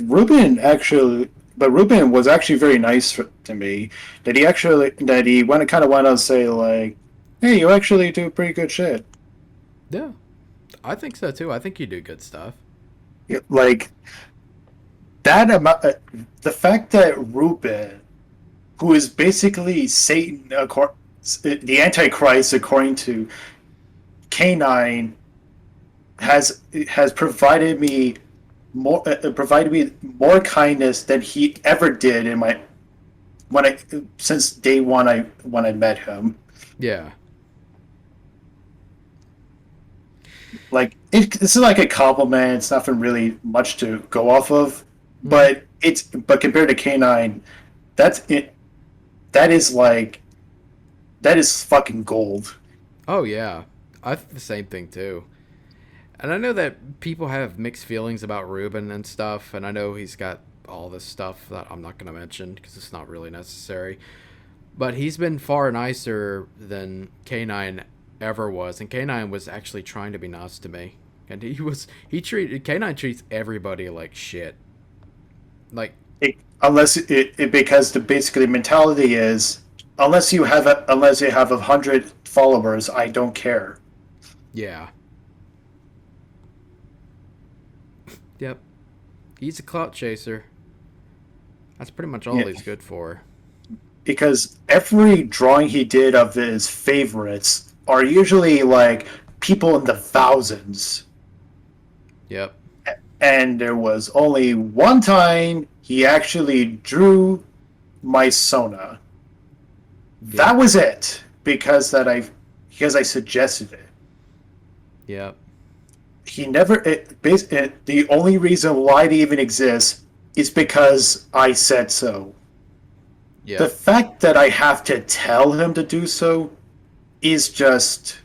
Ruben was actually very nice to me. That he went to kind of went on to say, like, "Hey, you actually do pretty good shit." Yeah, I think so too. I think you do good stuff. Like that amount. The fact that Ruben who is basically Satan, the Antichrist, according to K9, has provided me more kindness than he ever did in my when I since day one when I met him. Yeah. Like this is like a compliment. It's nothing really much to go off of, but compared to K9, that's it. That is like that is fucking gold. Oh yeah, I think the same thing too. And I know that people have mixed feelings about Ruben and stuff, and I know he's got all this stuff that I'm not going to mention because it's not really necessary. But he's been far nicer than K9 ever was, and K9 was actually trying to be nice to me. And K9 treats everybody like shit. Like Because the basically mentality is unless you have 100 followers, I don't care. Yeah. Yep. He's a clout chaser. That's pretty much all he's good for. Because every drawing he did of his favorites are usually like people in the thousands. Yep. And there was only one time he actually drew my Sona. Yep. That was it, because I suggested it. Yep. He never. The only reason why it even exists is because I said so. Yep. The fact that I have to tell him to do so is just.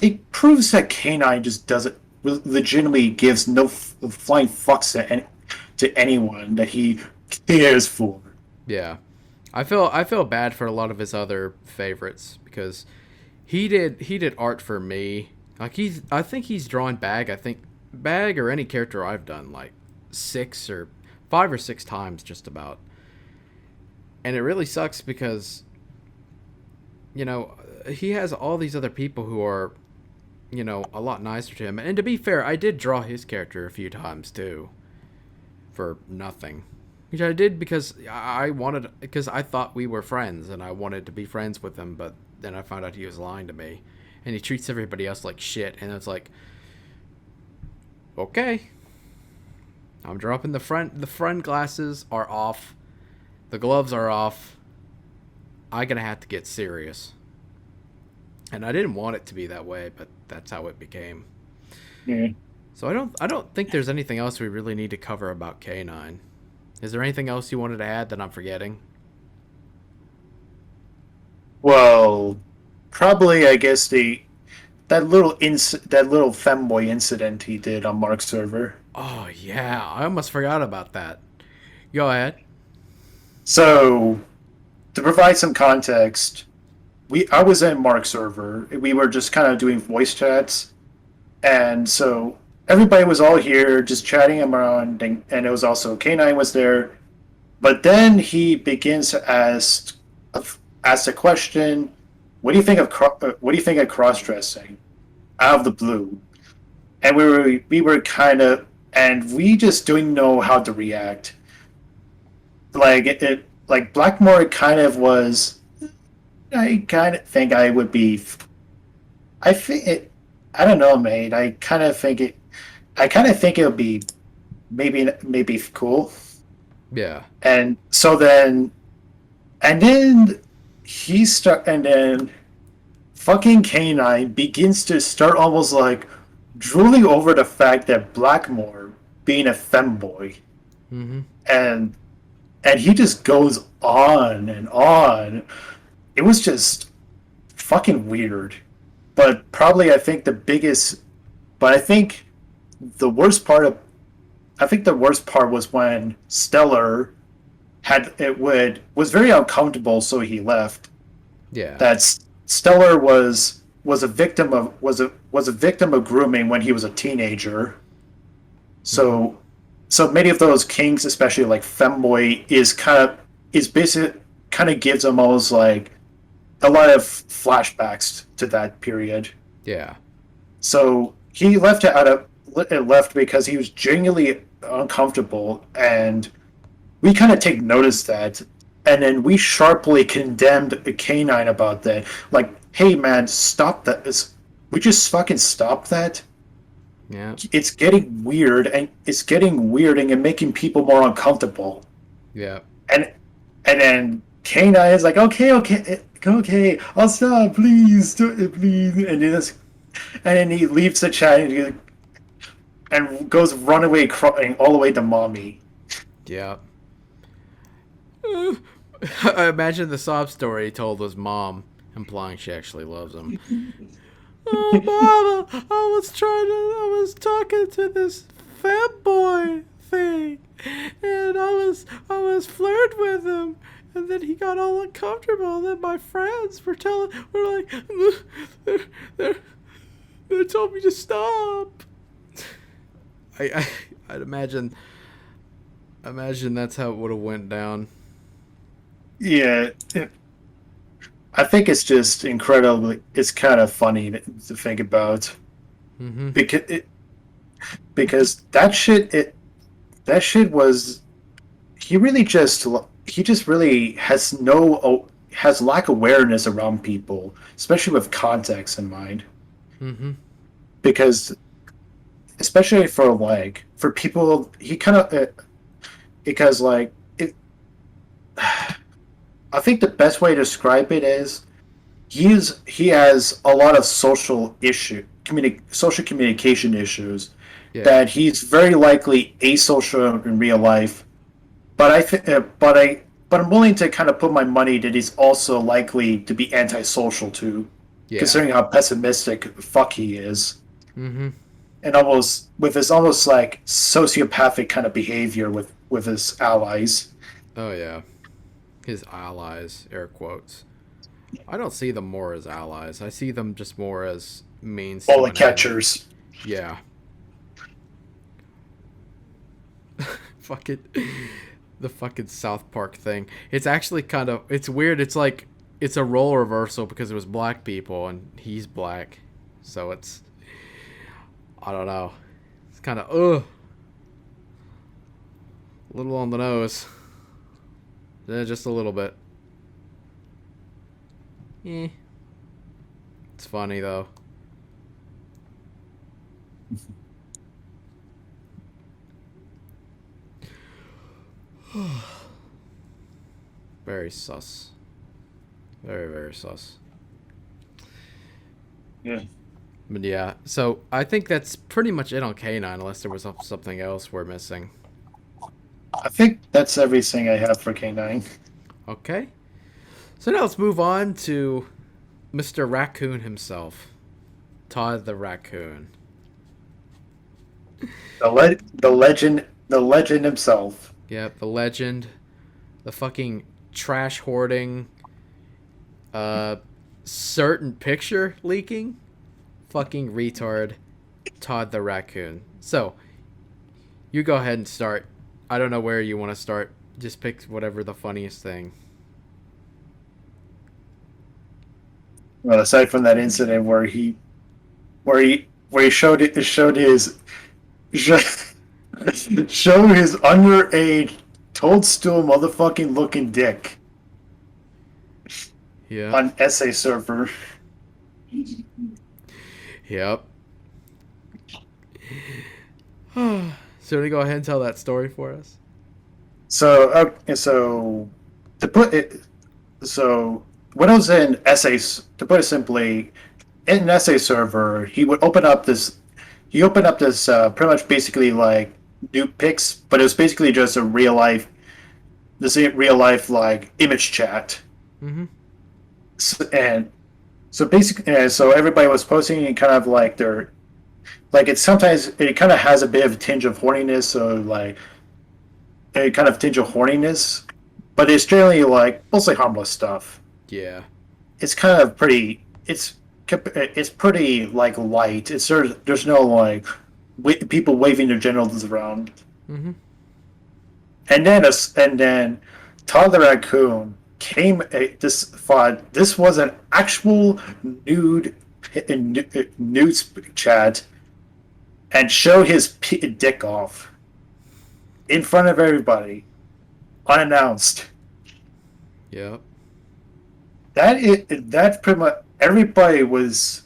It proves that Canine just doesn't legitimately gives no flying fucks to anyone that he cares for. Yeah, I feel bad for a lot of his other favorites because he did art for me. Like I think he's drawn Bag. I think Bag or any character I've done like 5 or 6 times just about. And it really sucks because, you know, he has all these other people who are, you know, a lot nicer to him. And to be fair, I did draw his character a few times too. For nothing. Which I did because because I thought we were friends and I wanted to be friends with him, but then I found out he was lying to me. And he treats everybody else like shit. And it's like, okay. I'm dropping the friend glasses are off. The gloves are off. I'm gonna have to get serious. And I didn't want it to be that way, but that's how it became. Yeah. So I don't think there's anything else we really need to cover about K9. Is there anything else you wanted to add that I'm forgetting? Well, probably I guess that little Fanboy incident he did on Mark's server. Oh yeah, I almost forgot about that. Go ahead. So, to provide some context, I was in Mark's server. We were just kind of doing voice chats, and so everybody was all here just chatting around, and it was also K9 was there. But then he begins to ask a question. What do you think of cross dressing? Out of the blue, and we were kind of, and we just didn't know how to react. Like Blackmore kind of was. I kind of think I would be. I think it. I don't know, mate. I kind of think it would be maybe cool. Yeah. And so then fucking Canine begins to start almost like drooling over the fact that Blackmore being a femboy. Mm-hmm. And he just goes on and on. It was just fucking weird. But probably I think the worst part was when Stellar was very uncomfortable, so he left. Yeah. That Stellar was a victim of grooming when he was a teenager. So many of those kings, especially like Femboy, kind of gives them almost like a lot of flashbacks to that period. Yeah. So he left because he was genuinely uncomfortable, and we kind of take notice that And then we sharply condemned K9 about that. Like, hey man, stop that. We just fucking stop that. Yeah. It's getting weird, and it's getting weirding and making people more uncomfortable. Yeah. And then K9 is like, okay, I'll stop, please, please. And then he leaves the chat and goes run away crying all the way to mommy. Yeah. I imagine the sob story he told his mom, implying she actually loves him. Oh, Mama, I was talking to this Fanboy thing, and I was flirting with him, and then he got all uncomfortable, and then my friends were like, they told me to stop. I'd imagine that's how it would have went down. Yeah. I think it's just incredibly. It's kind of funny to think about, Mm-hmm. because that shit was. He just really has lack awareness around people, especially with context in mind. Mm-hmm. Because, especially for people, he kind of because I think the best way to describe it is he has a lot of social communication issues, Yeah. that he's very likely asocial in real life. But I'm willing to kind of put my money that he's also likely to be antisocial too, Yeah. considering how pessimistic fuck he is, Mm-hmm. and almost with his almost like sociopathic kind of behavior with his allies. Oh yeah. His allies, air quotes. I don't see them more as allies. I see them just more as means. All the catchers. Yeah. Fuck it. The fucking South Park thing. It's actually it's weird. It's like it's a role reversal because it was black people and he's black. So I don't know. It's kind of a little on the nose. Yeah, just a little bit. It's funny though. Very sus. Very, very sus. Yeah. But yeah, so I think that's pretty much it on K9, unless there was something else we're missing. I think that's everything I have for K9. Okay. So now let's move on to Mr. Raccoon himself. Todd the Raccoon. The legend himself. Yep, the legend. The fucking trash hoarding. Certain picture leaking. Fucking retard. Todd the Raccoon. So, you go ahead and start. I don't know where you want to start. Just pick whatever the funniest thing. Well, aside from that incident where he showed his show his underage toadstool motherfucking looking dick. Yeah. On essay server. Yep. So we go ahead and tell that story for us. So when I was in essays, to put it simply, in an essay server, he would open up this. He opened up this pretty much basically like new pics, but it was basically just a real life like image chat. Mm-hmm. So everybody was posting kind of like their, like it kind of has a bit of a tinge of horniness, so like a kind of tinge of horniness, but it's generally like mostly harmless stuff. Yeah. It's kind of pretty. It's pretty like light. There's no like people waving their genitals around. Mm-hmm. And then Todd the Raccoon came. This was an actual nude chat, and showed his dick off in front of everybody, unannounced. Yep. That pretty much everybody was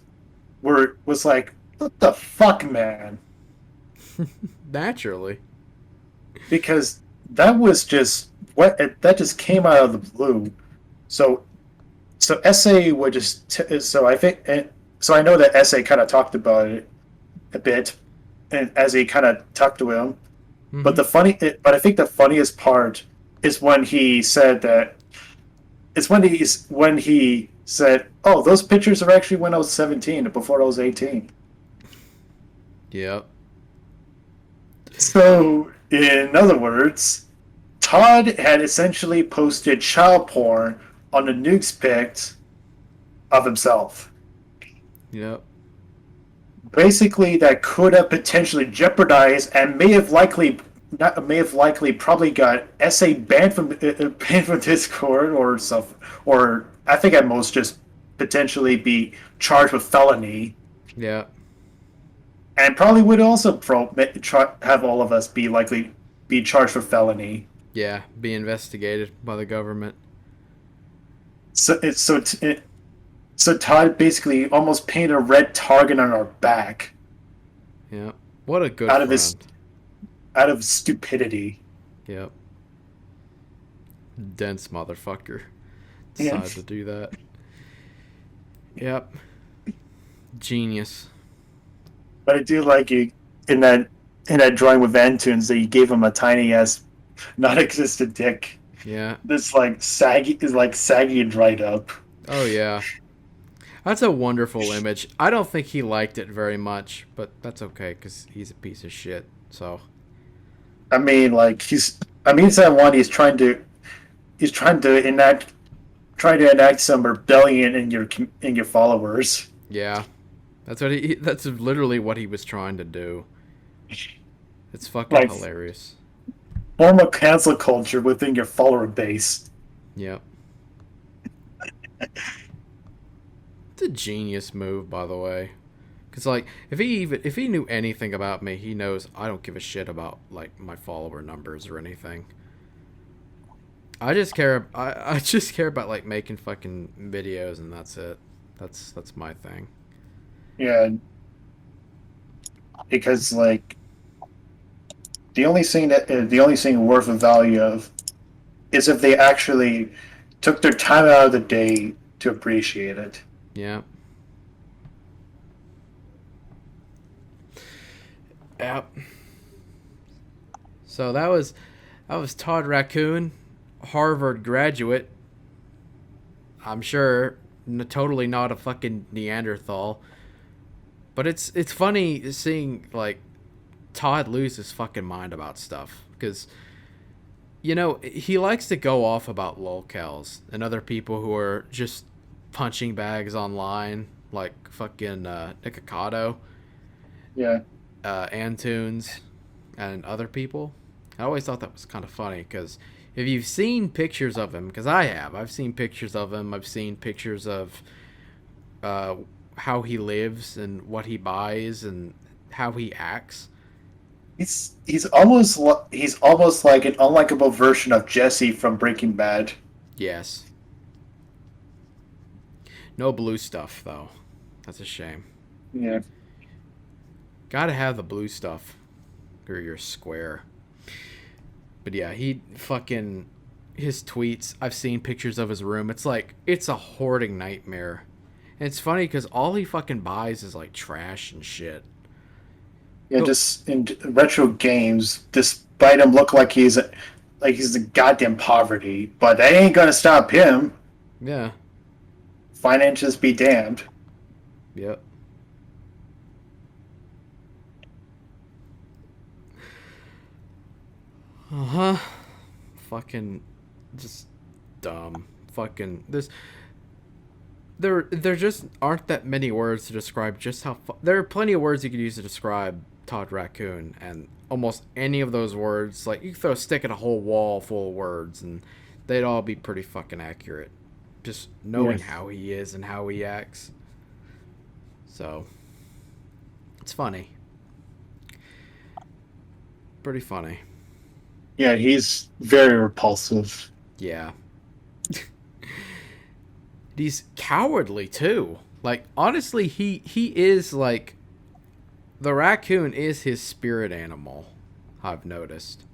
like, what the fuck, man? Naturally. Because that was just that just came out of the blue. So SA would just so I think so I know that SA kind of talked about it a bit, and as he kind of talked to him. But but I think the funniest part is when he said that. It's when he said, "Oh, those pictures are actually when I was 17, before I was 18." Yep. So, in other words, Todd had essentially posted child porn on the nukes pics of himself. Yep. Basically, that could have potentially jeopardized and probably got SA banned from Discord or stuff, or I think at most just potentially be charged with felony, Yeah. and probably would also have all of us be charged for felony. Yeah. Be investigated by the government. So Todd basically almost painted a red target on our back Yep. What a good out friend. of his out of stupidity. Yep. Dense motherfucker. Yeah. Decided to do that. Yep. Genius. But I do like you in that drawing with Antoons that you gave him a tiny ass non-existent dick. Yeah. This saggy and dried up. Oh yeah. That's a wonderful image. I don't think he liked it very much, but that's okay because he's a piece of shit. So. I mean, it's that one he's trying to enact some rebellion in your followers. Yeah. That's literally what he was trying to do. It's fucking hilarious. Form a cancel culture within your follower base. Yep. It's a genius move, by the way. Cause if he knew anything about me, he knows I don't give a shit about my follower numbers or anything. I just care about making fucking videos, and that's it. That's my thing. Yeah. Because the only thing worth a value of is if they actually took their time out of the day to appreciate it. Yeah. Yep. So that was Todd Raccoon, Harvard graduate. I'm sure totally not a fucking Neanderthal. But it's funny seeing Todd lose his fucking mind about stuff, because he likes to go off about lolcows and other people who are just punching bags online, like fucking Nikocado. Yeah. Antoons and other people. I always thought that was kind of funny, because if you've seen pictures of him, because I've seen pictures of him. I've seen pictures of how he lives and what he buys and how he acts. He's almost like an unlikable version of Jesse from Breaking Bad. Yes. No blue stuff though. That's a shame. Yeah. Gotta have the blue stuff, or you're square. But yeah, his tweets, I've seen pictures of his room. It's a hoarding nightmare. And it's funny because all he fucking buys is trash and shit. Yeah, just in retro games, despite him look like he's the goddamn poverty, but that ain't gonna stop him. Yeah. Finances be damned. Yep. Uh-huh. Fucking just dumb. Fucking there just aren't that many words to describe just how there are plenty of words you could use to describe Todd Raccoon, and almost any of those words, you could throw a stick at a whole wall full of words and they'd all be pretty fucking accurate. Just knowing how he is and how he acts. So it's funny. Pretty funny. Yeah, he's very repulsive. Yeah. he's cowardly too. Like, honestly, he is like, the raccoon is his spirit animal, I've noticed.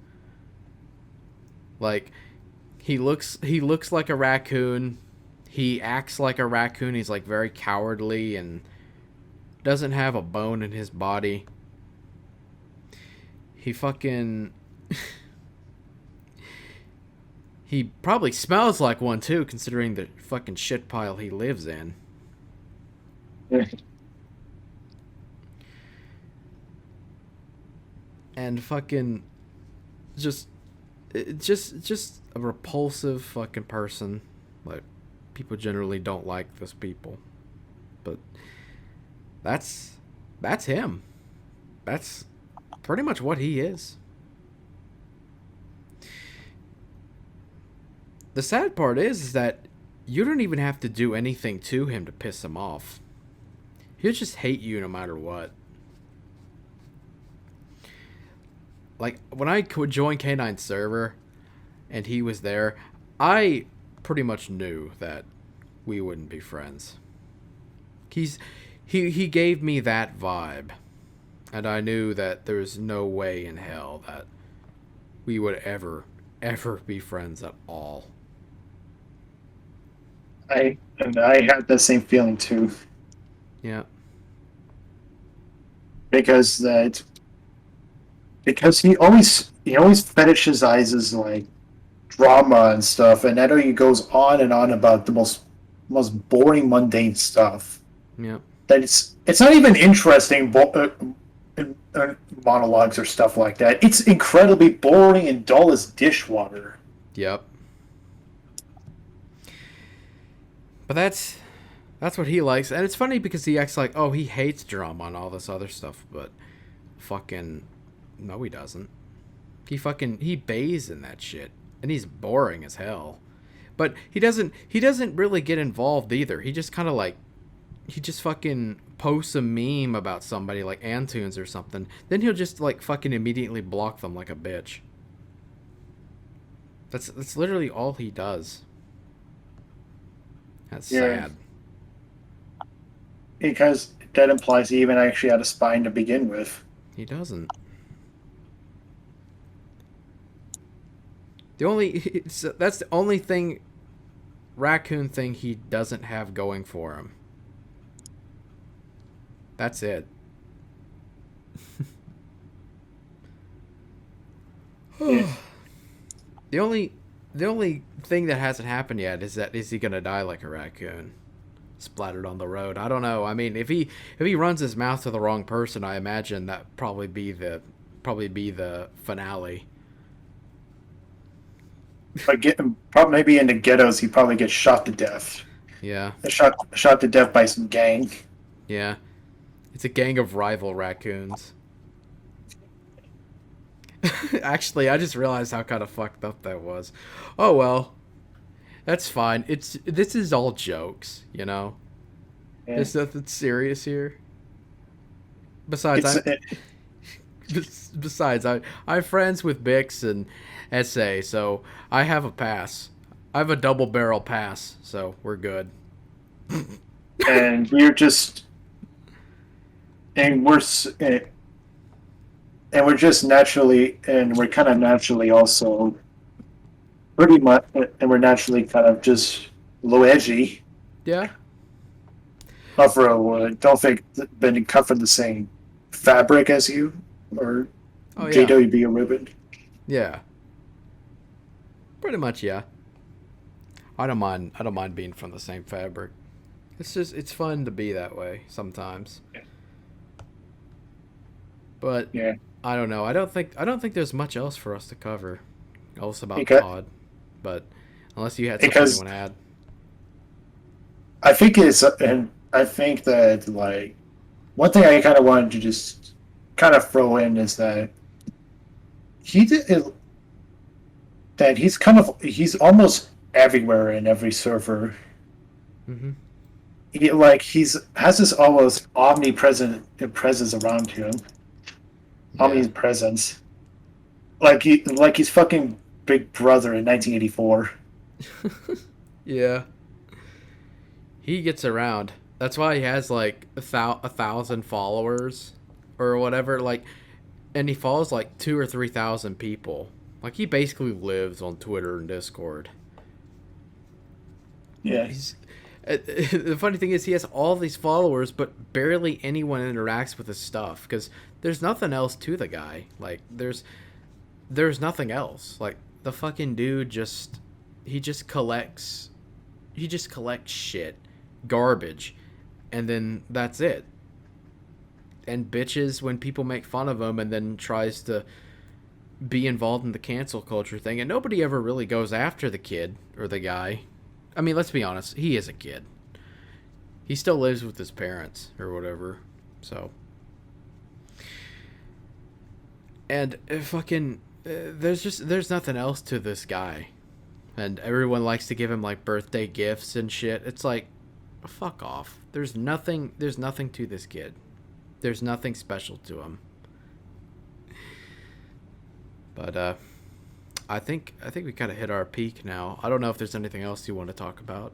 Like, he looks like a raccoon. He acts like a raccoon. He's like very cowardly and doesn't have a bone in his body. He fucking he probably smells like one too, considering the fucking shit pile he lives in. And fucking just a repulsive fucking person. Like, people generally don't like those people, but that's him. That's pretty much what he is. The sad part is that you don't even have to do anything to him to piss him off. He'll just hate you no matter what. Like, when I would join K9's server and he was there, I pretty much knew that we wouldn't be friends. He gave me that vibe, and I knew that there's no way in hell that we would ever be friends at all. I had the same feeling too. Yeah. Because he always fetishizes like drama and stuff, and I know he goes on and on about the most boring, mundane stuff. Yeah. That it's not even interesting monologues or stuff like that. It's incredibly boring and dull as dishwater. Yep. But that's what he likes, and it's funny because he acts like, oh, he hates drama and all this other stuff, but fucking no, he doesn't. He bathes in that shit, and he's boring as hell. But he doesn't really get involved either. He just kind of like, he just fucking posts a meme about somebody like Antoons or something. Then he'll just like fucking immediately block them like a bitch. That's literally all he does. That's sad. Because that implies he even actually had a spine to begin with. He doesn't. That's the only thing, raccoon thing he doesn't have going for him. That's it. Yeah. The only thing that hasn't happened yet is he gonna die like a raccoon, splattered on the road? I don't know. I mean, if he runs his mouth to the wrong person, I imagine that probably be the finale. Probably maybe in the ghettos, he probably gets shot to death. Yeah. Shot to death by some gang. Yeah. It's a gang of rival raccoons. Actually, I just realized how kind of fucked up that was. Oh well. That's fine. This is all jokes, you know? Yeah. There's nothing serious here. Besides, I'm friends with Bix and SA, so I have a pass. I have a double barrel pass, so we're good. And we're just, and we're just naturally, and we're kind of naturally also pretty much, and we're naturally kind of just low edgy. Yeah. Don't think been cut from the same fabric as you, or JWB or ribbon. Yeah. Pretty much, yeah. I don't mind being from the same fabric. It's fun to be that way sometimes. Yeah. But yeah. I don't know. I don't think there's much else for us to cover else about Todd. But unless you had something you want to add. I think that like one thing I kind of wanted to just kind of throw in is that he's almost everywhere in every server. Mm-hmm. He has this almost omnipresent presence around him. Yeah. Omnipresence. Like he's fucking Big Brother in 1984. Yeah. he gets around. That's why he has like a thousand followers or whatever. Like, and he follows like 2 or 3 thousand people. Like, he basically lives on Twitter and Discord. Yeah. The funny thing is, he has all these followers, but barely anyone interacts with his stuff because there's nothing else to the guy. Like, there's nothing else. Like, the fucking dude he just collects shit, garbage, and then that's it. And bitches when people make fun of him, and then tries to be involved in the cancel culture thing, and nobody ever really goes after the kid or the guy. I mean, let's be honest, he is a kid. He still lives with his parents or whatever. So, and there's nothing else to this guy. And everyone likes to give him like birthday gifts and shit. It's like, fuck off. There's nothing to this kid. There's nothing special to him. But I think we kind of hit our peak now. I don't know if there's anything else you want to talk about.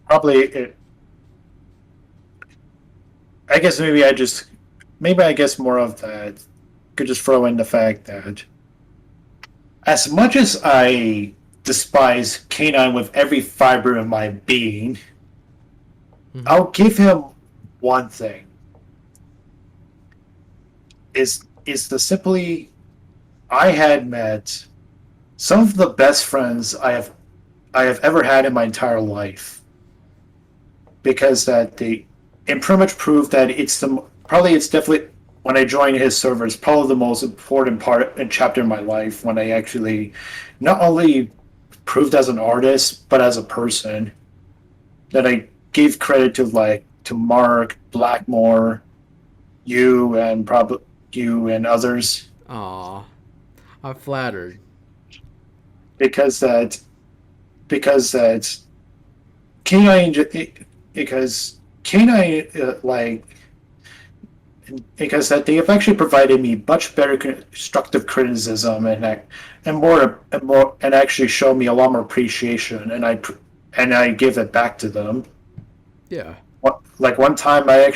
Probably it. I guess I guess more of that could just throw in the fact that as much as I despise Canine with every fiber of my being, I'll give him one thing. Is the simply I had met some of the best friends I have ever had in my entire life, because that they and pretty much proved that it's definitely when I joined his server, it's probably the most important part and chapter in my life when I actually not only proved as an artist but as a person, that I gave credit to Mark, Blackmore, you and others. Aw, I'm flattered. Because Canine because that they have actually provided me much better constructive criticism and actually show me a lot more appreciation, and I give it back to them. Yeah. Like one time, I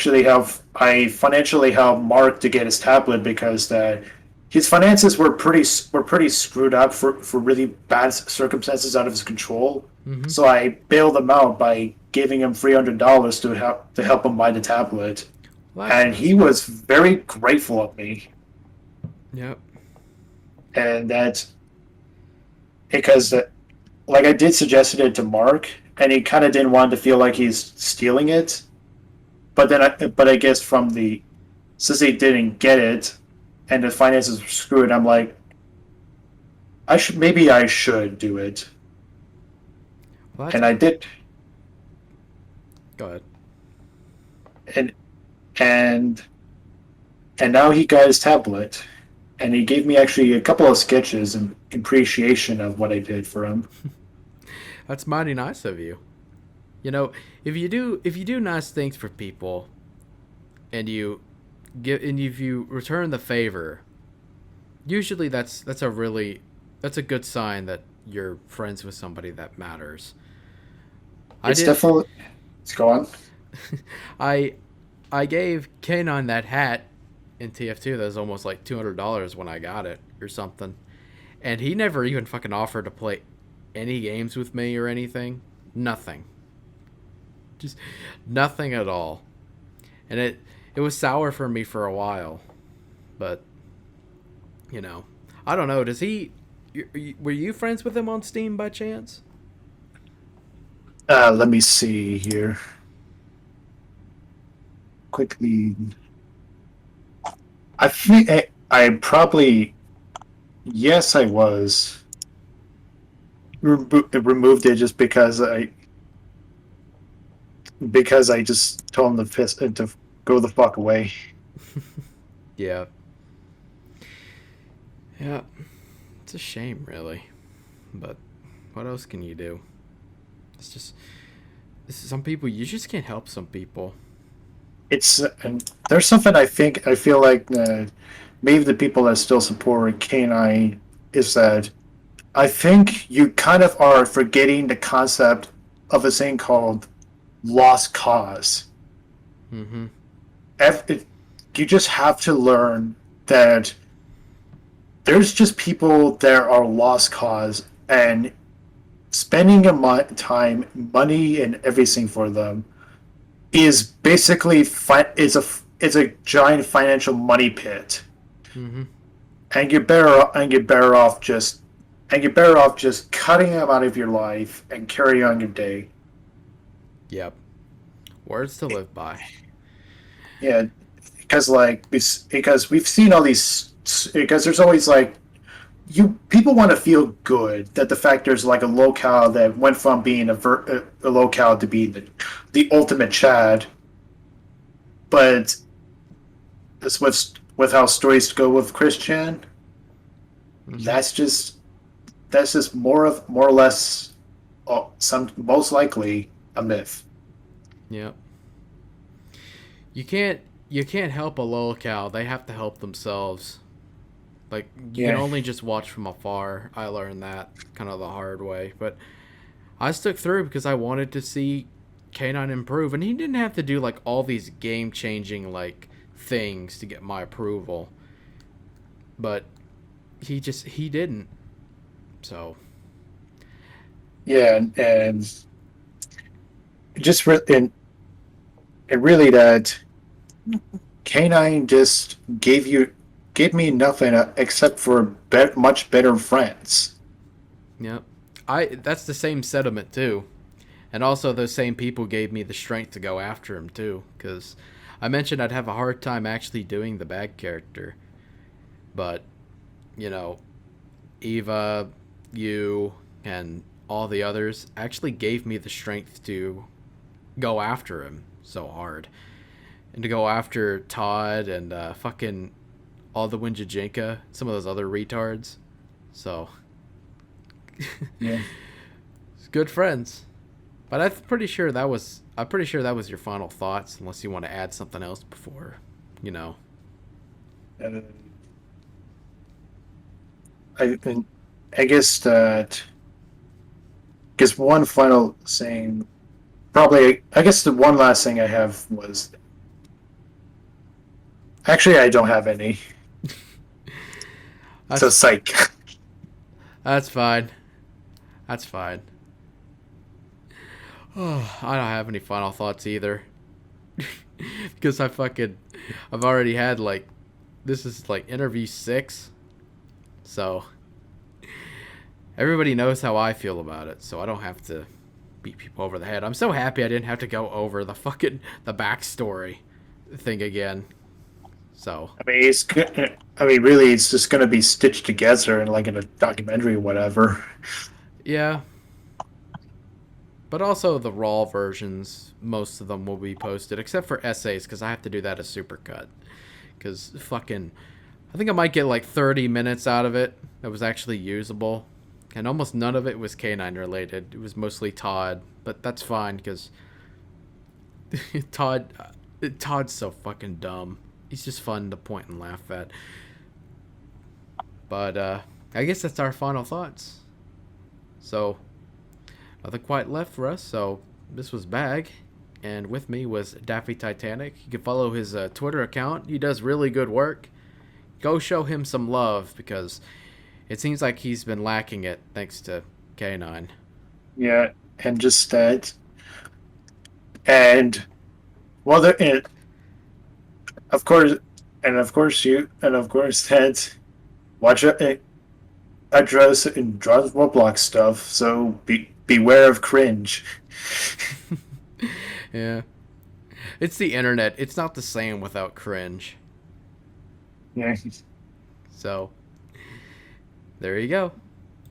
financially helped Mark to get his tablet because that his finances were pretty screwed up for really bad circumstances out of his control. Mm-hmm. So I bailed him out by giving him $300 to help him buy the tablet, and he was very grateful of me. Yep. And that's because like I did suggested it to Mark, and he kind of didn't want to feel like he's stealing it. But I guess since he didn't get it, and the finances were screwed, I'm like, I should do it. Well, and I did. Go ahead. And now he got his tablet, and he gave me actually a couple of sketches in appreciation of what I did for him. That's mighty nice of you. You know, if you do nice things for people, and if you return the favor, usually that's a good sign that you're friends with somebody that matters. Let's go on. I gave K9 that hat in TF2 that was almost like $200 when I got it or something, and he never even fucking offered to play any games with me or anything. Nothing. Just nothing at all. And it was sour for me for a while, but you know, I don't know. Were you friends with him on Steam by chance? Let me see here. Quickly. I think I probably, yes, I was. Removed it just because I just told him to go the fuck away. Yeah. Yeah. It's a shame, really. But what else can you do? It's just, some people, you just can't help some people. And there's something I feel like maybe the people that still support Canine is that I think you kind of are forgetting the concept of a thing called lost cause. Mm-hmm. You just have to learn that there's just people that are lost cause, and spending time, money, and everything for them is basically it's a giant financial money pit, Mm-hmm. And you're better off just cutting them out of your life and carry on your day. Yep. Words to live by. Yeah, because we've seen all these, because there's always like, you people want to feel good that the fact there's like a locale that went from being a locale to being the ultimate Chad, but this with how stories go with Christian. Mm-hmm. That's just more or less, some most likely a myth. Yep. You can't help a locale. They have to help themselves. Like, you can Yeah, only just watch from afar. I learned that kind of the hard way, but I stuck through because I wanted to see Canine improve, and he didn't have to do like all these game changing like things to get my approval. But he didn't. So yeah, and just and really that K9 just gave me nothing except for much better friends. yep. That's the same sentiment too. And also those same people gave me the strength to go after him too, because I mentioned I'd have a hard time actually doing the bad character. But, you know, Eva, you, and all the others actually gave me the strength to go after him so hard. And to go after Todd and fucking all the Winjajinka, some of those other retards. So, Yeah. good friends. But I'm pretty sure that was your final thoughts, unless you want to add something else before, you know. And and I guess that because one final thing, probably I guess the one last thing I have was, actually I don't have any. So That's psych. that's fine. That's fine. Oh, I don't have any final thoughts either. Because I've already had like, this is like interview 6. So everybody knows how I feel about it. So I don't have to beat people over the head. I'm so happy I didn't have to go over the backstory thing again. So I mean, it's good. I mean, really, it's just going to be stitched together in like in a documentary or whatever. yeah. But also the raw versions, most of them will be posted, except for essays, because I have to do that as supercut. Because I think I might get like 30 minutes out of it that was actually usable. And almost none of it was Canine related. It was mostly Todd, but that's fine, because Todd's so fucking dumb. He's just fun to point and laugh at. But I guess that's our final thoughts. So, nothing quite left for us. So, this was Bag. And with me was Daffytitanic. You can follow his Twitter account. He does really good work. Go show him some love, because it seems like he's been lacking it thanks to K9. Yeah, and just that, and well, and of course, and of course that watch it. Address and draws Roblox stuff, so beware of cringe. Yeah. It's the internet. It's not the same without cringe. Yeah. So, there you go.